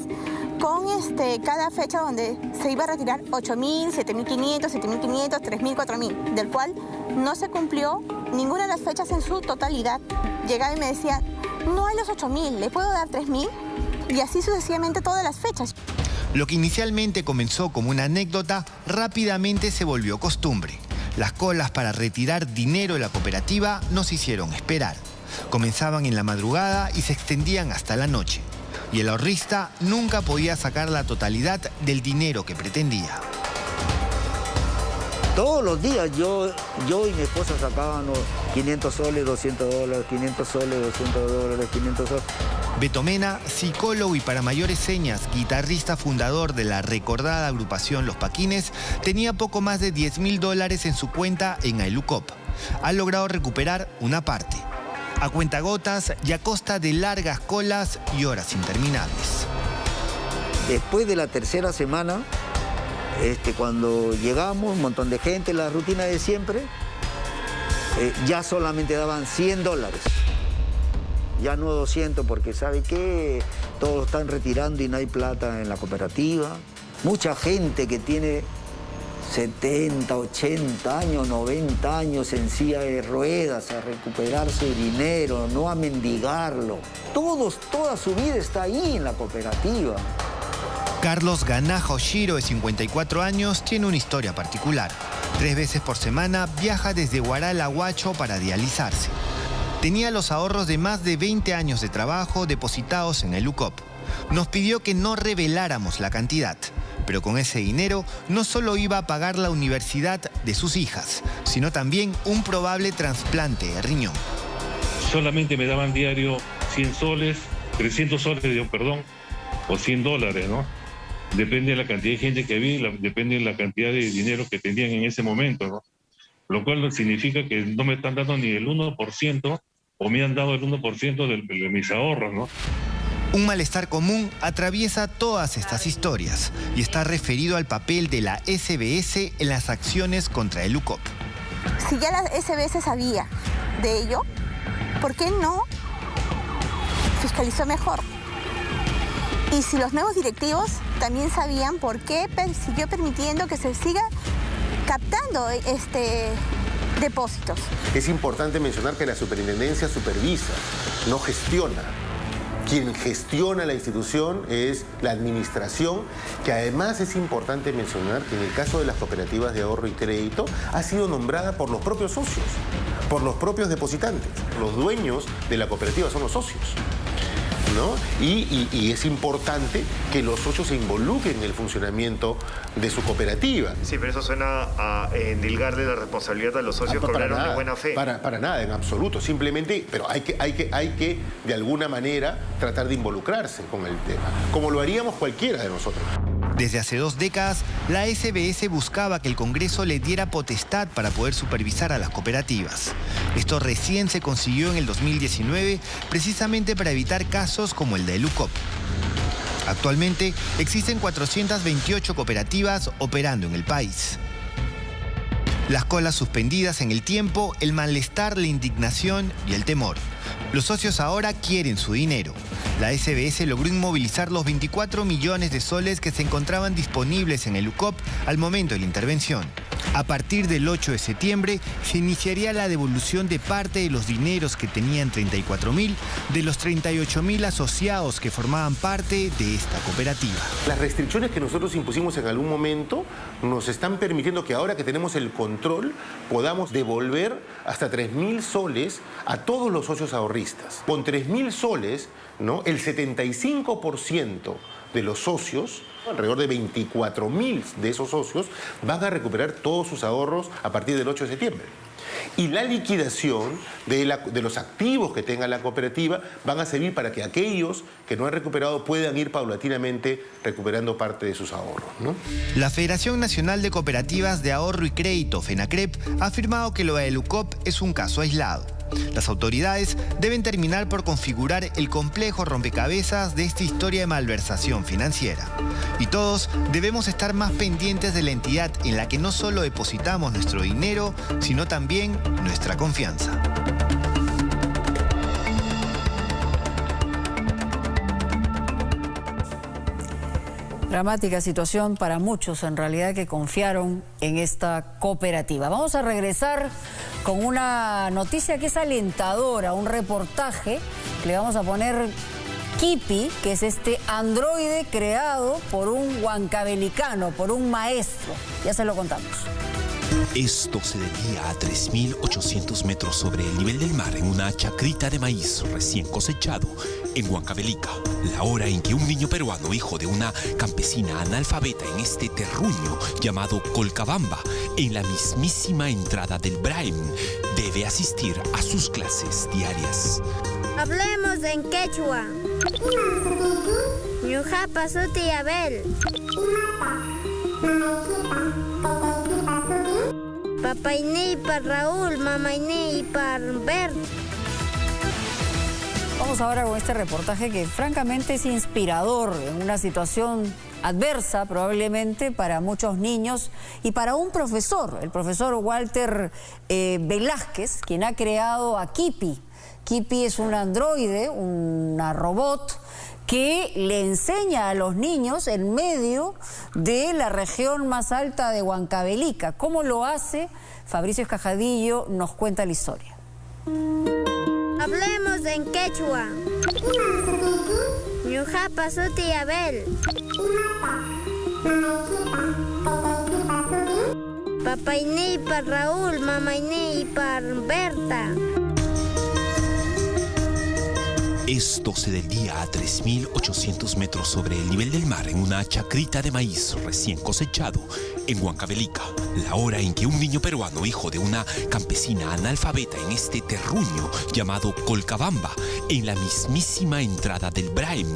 con cada fecha donde se iba a retirar 8.000, 7.500, 7.500, 3.000, 4.000, del cual no se cumplió ninguna de las fechas en su totalidad. Llegaba y me decía, no hay los 8.000, ¿le puedo dar 3.000? Y así sucesivamente todas las fechas. Lo que inicialmente comenzó como una anécdota, rápidamente se volvió costumbre. Las colas para retirar dinero de la cooperativa no se hicieron esperar. Comenzaban en la madrugada y se extendían hasta la noche. Y el ahorrista nunca podía sacar la totalidad del dinero que pretendía. Todos los días yo y mi esposa sacábamos 500 soles, 200 dólares, 500 soles, 200 dólares, 500 soles. Beto Mena, psicólogo y para mayores señas, guitarrista fundador de la recordada agrupación Los Paquines, tenía poco más de 10.000 dólares en su cuenta en Elucop. Ha logrado recuperar una parte, a cuentagotas y a costa de largas colas y horas interminables. Después de la tercera semana, cuando llegamos, un montón de gente, la rutina de siempre, ya solamente daban 100 dólares. Ya no 200, porque ¿sabe qué? Todos lo están retirando y no hay plata en la cooperativa. Mucha gente que tiene 70, 80 años, 90 años en silla de ruedas a recuperar su dinero, no a mendigarlo. Toda su vida está ahí en la cooperativa. Carlos Ganaja Oshiro, de 54 años, tiene una historia particular. 3 veces por semana viaja desde Huaral a Huacho para dializarse. Tenía los ahorros de más de 20 años de trabajo depositados en Elucop. Nos pidió que no reveláramos la cantidad, pero con ese dinero no solo iba a pagar la universidad de sus hijas, sino también un probable trasplante de riñón. Solamente me daban diario 100 soles, 300 soles, o 100 dólares, ¿no? Depende de la cantidad de gente que había, depende de la cantidad de dinero que tenían en ese momento, ¿no? Lo cual significa que no me están dando ni el 1%, o me han dado el 1% de mis ahorros, ¿no? Un malestar común atraviesa todas estas historias y está referido al papel de la SBS en las acciones contra Elucop. Si ya la SBS sabía de ello, ¿por qué no fiscalizó mejor? Y si los nuevos directivos también sabían, ¿por qué siguió permitiendo que se siga captando depósitos? Es importante mencionar que la superintendencia supervisa, no gestiona. Quien gestiona la institución es la administración, que además es importante mencionar que en el caso de las cooperativas de ahorro y crédito ha sido nombrada por los propios socios, por los propios depositantes. Los dueños de la cooperativa son los socios. ¿no? Y es importante que los socios se involucren en el funcionamiento de su cooperativa. Sí, pero eso suena a endilgarle la responsabilidad a los socios que obraron de buena fe. Para nada, en absoluto. Simplemente, pero hay que de alguna manera tratar de involucrarse con el tema, como lo haríamos cualquiera de nosotros. Desde hace 2 décadas, la SBS buscaba que el Congreso le diera potestad para poder supervisar a las cooperativas. Esto recién se consiguió en el 2019, precisamente para evitar casos como el de ELUCOP. Actualmente existen 428 cooperativas operando en el país. Las colas suspendidas en el tiempo, el malestar, la indignación y el temor. Los socios ahora quieren su dinero. La SBS logró inmovilizar los 24 millones de soles que se encontraban disponibles en el ELUCOP al momento de la intervención. A partir del 8 de septiembre se iniciaría la devolución de parte de los dineros que tenían 34.000 de los 38.000 asociados que formaban parte de esta cooperativa. Las restricciones que nosotros impusimos en algún momento nos están permitiendo que ahora que tenemos el control podamos devolver hasta 3.000 soles a todos los socios ahorristas. Con 3.000 soles, ¿no?, el 75% de los socios, alrededor de 24.000 de esos socios, van a recuperar todos sus ahorros a partir del 8 de septiembre. Y la liquidación de los activos que tenga la cooperativa van a servir para que aquellos que no han recuperado puedan ir paulatinamente recuperando parte de sus ahorros, ¿no? La Federación Nacional de Cooperativas de Ahorro y Crédito, FENACREP, ha afirmado que lo de ELUCOP es un caso aislado. Las autoridades deben terminar por configurar el complejo rompecabezas de esta historia de malversación financiera. Y todos debemos estar más pendientes de la entidad en la que no solo depositamos nuestro dinero, sino también nuestra confianza. Dramática situación para muchos, en realidad, que confiaron en esta cooperativa. Vamos a regresar con una noticia que es alentadora, un reportaje que le vamos a poner Kipi, que es este androide creado por un huancabelicano, por un maestro. Ya se lo contamos. Esto se debía a 3.800 metros sobre el nivel del mar en una chacrita de maíz recién cosechado en Huancavelica. La hora en que un niño peruano, hijo de una campesina analfabeta en este terruño llamado Colcabamba, en la mismísima entrada del Braem, debe asistir a sus clases diarias. Hablemos en quechua. Ñujapa suti Abel. Papainé para Raúl, mamainé para Bert. Vamos ahora con este reportaje que francamente es inspirador en una situación adversa probablemente para muchos niños y para un profesor, el profesor Walter Velázquez, quien ha creado a Kipi. Kipi es un androide, una robot que le enseña a los niños en medio de la región más alta de Huancavelica. ¿Cómo lo hace? Fabricio Escajadillo nos cuenta la historia. Hablemos en quechua. Ñujapa suti Abel. Papainé para Raúl, mamainé para Berta. Esto se debía a 3.800 metros sobre el nivel del mar en una chacrita de maíz recién cosechado en Huancavelica. La hora en que un niño peruano, hijo de una campesina analfabeta en este terruño llamado Colcabamba, en la mismísima entrada del Braem,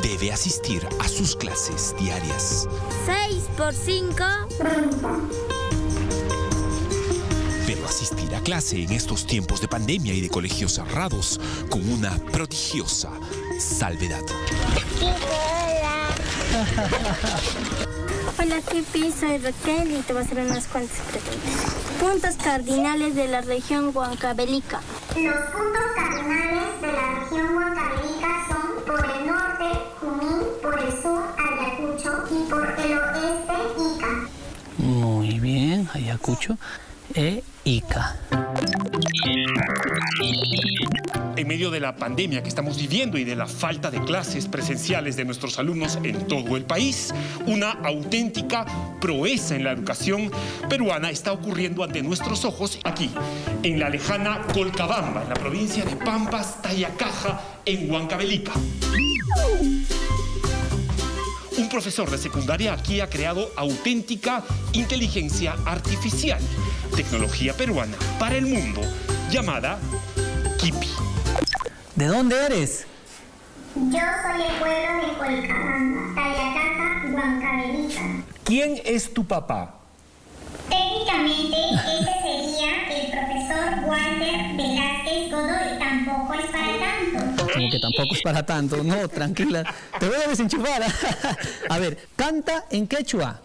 debe asistir a sus clases diarias. 6 por 5. Pero asistir a clase en estos tiempos de pandemia y de colegios cerrados con una prodigiosa salvedad. Hola Kipi, soy Raquel y te voy a hacer unas cuantas preguntas. Puntos cardinales de la región Huancavelica. Los puntos cardinales de la región Huancavelica son por el norte, Junín, por el sur, Ayacucho y por el oeste, Ica. Muy bien, Ayacucho e Ica. En medio de la pandemia que estamos viviendo y de la falta de clases presenciales de nuestros alumnos en todo el país, una auténtica proeza en la educación peruana está ocurriendo ante nuestros ojos aquí, en la lejana Colcabamba, en la provincia de Pampas, Tayacaja, en Huancavelica. Un profesor de secundaria aquí ha creado auténtica inteligencia artificial, tecnología peruana para el mundo, llamada Kipi. ¿De dónde eres? Yo soy el pueblo de Colcabamba, Tayacaja, Huancavelica. ¿Quién es tu papá? Técnicamente, ese sería el profesor Walter Velázquez Godoy. Tampoco es para tanto. Como que tampoco es para tanto. No, tranquila. Te voy a desenchufar. A ver, canta en quechua.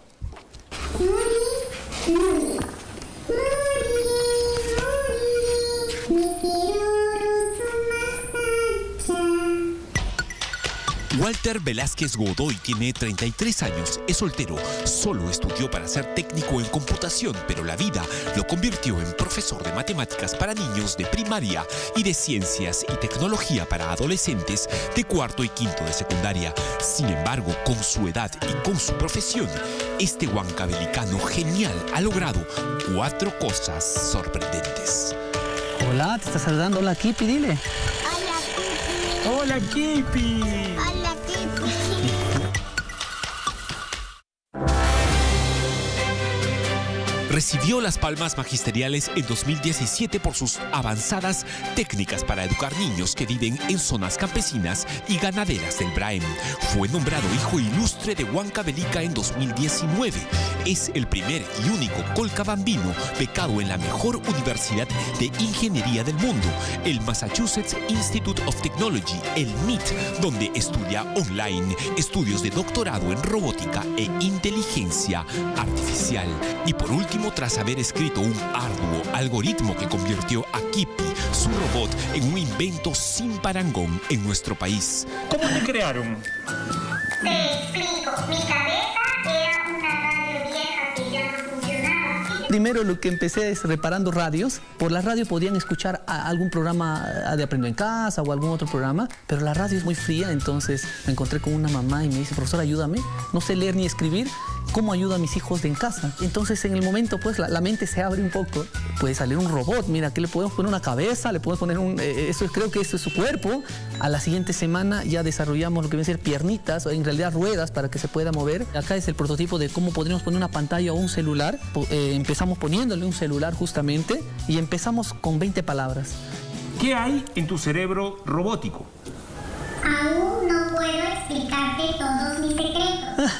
Walter Velázquez Godoy tiene 33 años, es soltero, solo estudió para ser técnico en computación, pero la vida lo convirtió en profesor de matemáticas para niños de primaria y de ciencias y tecnología para adolescentes de cuarto y quinto de secundaria. Sin embargo, con su edad y con su profesión, este huancavelicano genial ha logrado 4 cosas sorprendentes. Hola, te está saludando. Hola, Kipi, dile. Hola, Kipi. Hola, Kipi. Recibió las palmas magisteriales en 2017 por sus avanzadas técnicas para educar niños que viven en zonas campesinas y ganaderas del Braem. Fue nombrado hijo ilustre de Huancavelica en 2019. Es el primer y único colcabambino becado en la mejor universidad de ingeniería del mundo, el Massachusetts Institute of Technology, el MIT, donde estudia online estudios de doctorado en robótica e inteligencia artificial. Y por último, tras haber escrito un arduo algoritmo que convirtió a Kipi, su robot, en un invento sin parangón en nuestro país. ¿Cómo te crearon? Te explico. Mi cabeza era una radio vieja que ya no funcionaba. Primero lo que empecé es reparando radios. Por la radio podían escuchar algún programa de Aprendo en Casa o algún otro programa, pero la radio es muy fría, entonces me encontré con una mamá y me dice, profesor, ayúdame, no sé leer ni escribir, ¿cómo ayudo a mis hijos de en casa? Entonces en el momento pues la mente se abre un poco, puede salir un robot, mira, aquí le podemos poner una cabeza, le podemos poner creo que eso es su cuerpo. A la siguiente semana ya desarrollamos lo que viene a ser piernitas, o en realidad ruedas para que se pueda mover. Acá es el prototipo de cómo podríamos poner una pantalla o un celular. Empezamos poniéndole un celular justamente y empezamos con 20 palabras. ¿Qué hay en tu cerebro robótico? Aún no puedo explicarte todos mis secretos.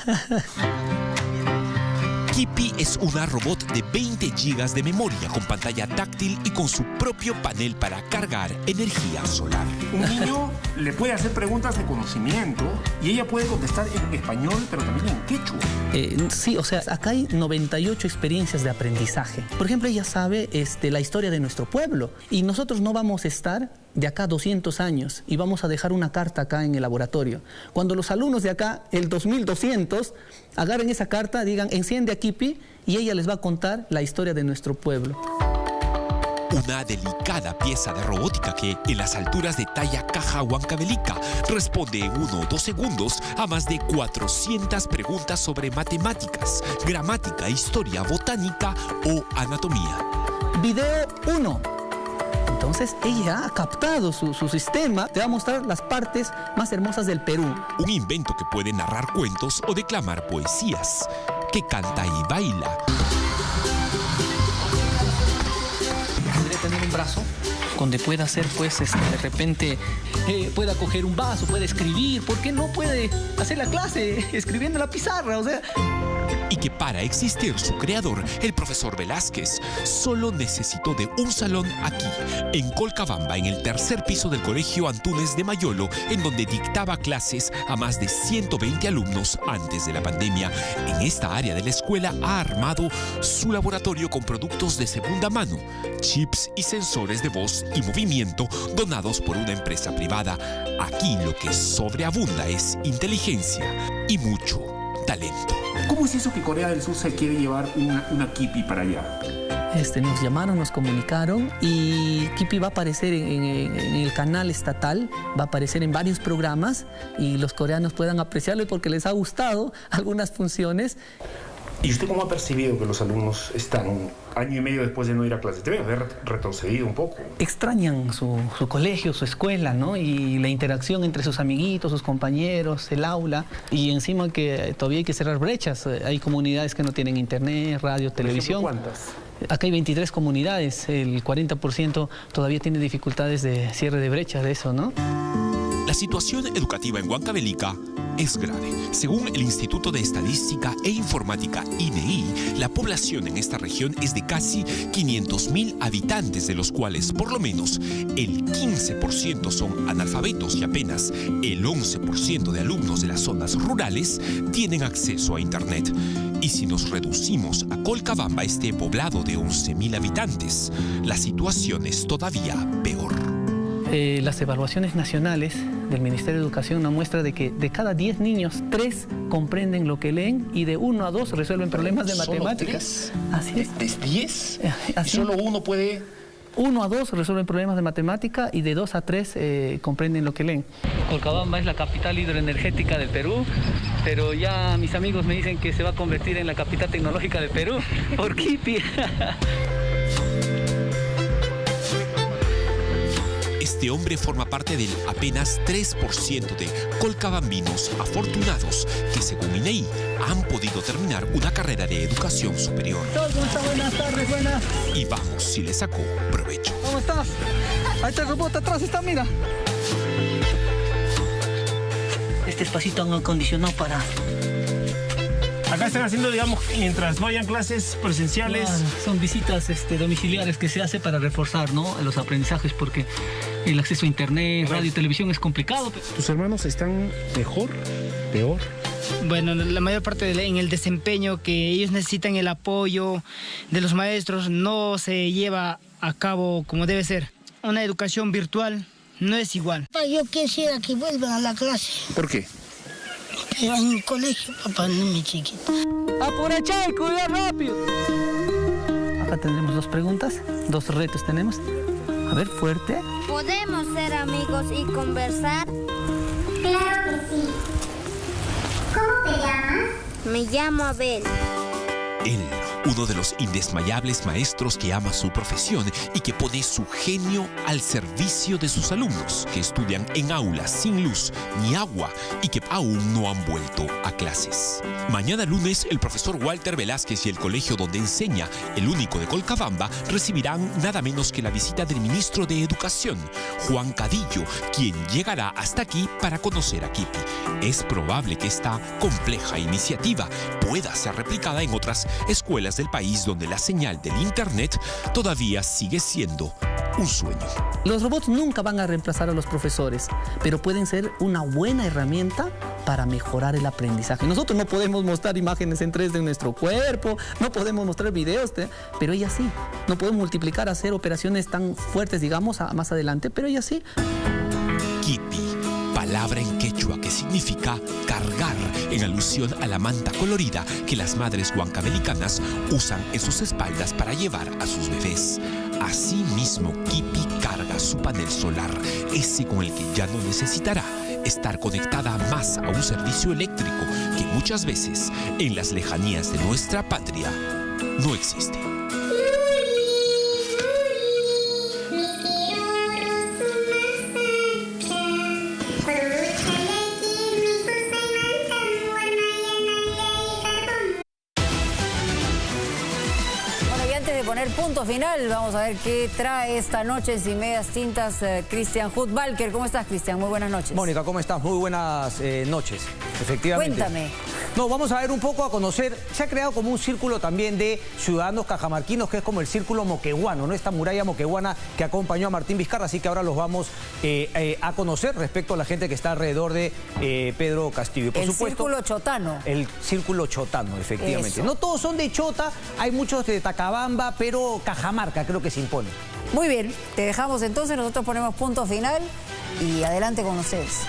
Kipi es una robot de 20 GB de memoria con pantalla táctil y con su propio panel para cargar energía solar. Un niño le puede hacer preguntas de conocimiento y ella puede contestar en español, pero también en quechua. Sí, o sea, acá hay 98 experiencias de aprendizaje. Por ejemplo, ella sabe la historia de nuestro pueblo y nosotros no vamos a estar de acá 200 años y vamos a dejar una carta acá en el laboratorio. Cuando los alumnos de acá, el 2200, agarren esa carta, digan, enciende a Kipi y ella les va a contar la historia de nuestro pueblo. Una delicada pieza de robótica que, en las alturas de Tayacaja, Huancavelica, responde en 1 o 2 segundos a más de 400 preguntas sobre matemáticas, gramática, historia, botánica o anatomía. Video 1. Entonces ella ha captado su sistema, te va a mostrar las partes más hermosas del Perú. Un invento que puede narrar cuentos o declamar poesías, que canta y baila. Tendría que tener un brazo donde pueda hacer, pues, de repente, pueda coger un vaso, puede escribir. ¿Por qué no puede hacer la clase escribiendo en la pizarra? O sea... Y que para existir su creador, el profesor Velázquez, solo necesitó de un salón aquí, en Colcabamba, en el 3er piso del Colegio Antúnez de Mayolo, en donde dictaba clases a más de 120 alumnos antes de la pandemia. En esta área de la escuela ha armado su laboratorio con productos de segunda mano, chips y sensores de voz y movimiento donados por una empresa privada. Aquí lo que sobreabunda es inteligencia y mucho talento. ¿Cómo es eso que Corea del Sur se quiere llevar una Kipi para allá? Nos llamaron, nos comunicaron y Kipi va a aparecer en el canal estatal, va a aparecer en varios programas y los coreanos puedan apreciarlo porque les ha gustado algunas funciones. ¿Y usted cómo ha percibido que los alumnos están año y medio después de no ir a clases? Debe haber retrocedido un poco. Extrañan su colegio, su escuela, ¿no? Y la interacción entre sus amiguitos, sus compañeros, el aula. Y encima que todavía hay que cerrar brechas. Hay comunidades que no tienen internet, radio, televisión. ¿Cuántas? Acá hay 23 comunidades. El 40% todavía tiene dificultades de cierre de brechas de eso, ¿no? La situación educativa en Huancavelica es grave. Según el Instituto de Estadística e Informática, INEI, la población en esta región es de casi 500.000 habitantes, de los cuales por lo menos el 15% son analfabetos y apenas el 11% de alumnos de las zonas rurales tienen acceso a Internet. Y si nos reducimos a Colcabamba, este poblado de 11.000 habitantes, la situación es todavía peor. Las evaluaciones nacionales del Ministerio de Educación nos muestra de que de cada 10 niños, 3 comprenden lo que leen y de 1 a 2 resuelven problemas de matemáticas. Así es. ¿De 10? Así. ¿Y solo uno puede...? 1 a 2 resuelven problemas de matemática y de 2 a 3 comprenden lo que leen. Colcabamba es la capital hidroenergética del Perú, pero ya mis amigos me dicen que se va a convertir en la capital tecnológica del Perú por Kipi. Este hombre forma parte del apenas 3% de colcabambinos afortunados que, según INEI, han podido terminar una carrera de educación superior. ¿Cómo está? Buenas tardes, buenas. Y vamos, si le sacó provecho. ¿Cómo estás? Ahí está el robot, atrás está, mira. Este espacito han acondicionado para... Acá están haciendo, digamos, mientras vayan clases presenciales. Claro, son visitas domiciliares que se hace para reforzar, ¿no?, los aprendizajes, porque el acceso a internet, radio y televisión es complicado. ¿Tus hermanos están mejor, peor? Bueno, la mayor parte en el desempeño, que ellos necesitan el apoyo de los maestros, no se lleva a cabo como debe ser. Una educación virtual no es igual. Yo quisiera que vuelvan a la clase. ¿Por qué? Pero en el colegio, papá, no es mi chiquito. ¡Aprovecha y cuida rápido! Acá tendremos 2 preguntas, 2 retos tenemos. A ver, fuerte. ¿Podemos ser amigos y conversar? Claro que sí. ¿Cómo te llamas? Me llamo Abel. Él, uno de los indesmayables maestros que ama su profesión y que pone su genio al servicio de sus alumnos, que estudian en aulas sin luz ni agua y que aún no han vuelto a clases. Mañana lunes, el profesor Walter Velázquez y el colegio donde enseña, el único de Colcabamba, recibirán nada menos que la visita del ministro de Educación, Juan Cadillo, quien llegará hasta aquí para conocer a Kipi. Es probable que esta compleja iniciativa pueda ser replicada en otras escuelas del país donde la señal del Internet todavía sigue siendo un sueño. Los robots nunca van a reemplazar a los profesores, pero pueden ser una buena herramienta para mejorar el aprendizaje. Nosotros no podemos mostrar imágenes en 3D de nuestro cuerpo, no podemos mostrar videos, pero ellas sí. No podemos multiplicar, hacer operaciones tan fuertes, digamos, más adelante, pero ellas sí. Kipi, palabra en quechua que significa cargar, en alusión a la manta colorida que las madres huancavelicanas usan en sus espaldas para llevar a sus bebés. Asimismo, Kipi carga su panel solar, ese con el que ya no necesitará estar conectada más a un servicio eléctrico que muchas veces en las lejanías de nuestra patria no existe. Poner punto final, vamos a ver qué trae esta noche en Sin Medias Tintas Cristian Hutbalker. ¿Cómo estás, Cristian? Muy buenas noches. Mónica, ¿cómo estás? Muy buenas noches, efectivamente. Cuéntame. No, vamos a ver un poco, a conocer, se ha creado como un círculo también de ciudadanos cajamarquinos, que es como el círculo moqueguano, ¿no? Esta muralla moqueguana que acompañó a Martín Vizcarra, así que ahora los vamos a conocer respecto a la gente que está alrededor de Pedro Castillo. Por supuesto, círculo chotano. El círculo chotano, efectivamente. Eso. No todos son de Chota, hay muchos de Tacabamba, pero Cajamarca creo que se impone. Muy bien, te dejamos entonces, nosotros ponemos punto final y adelante con ustedes.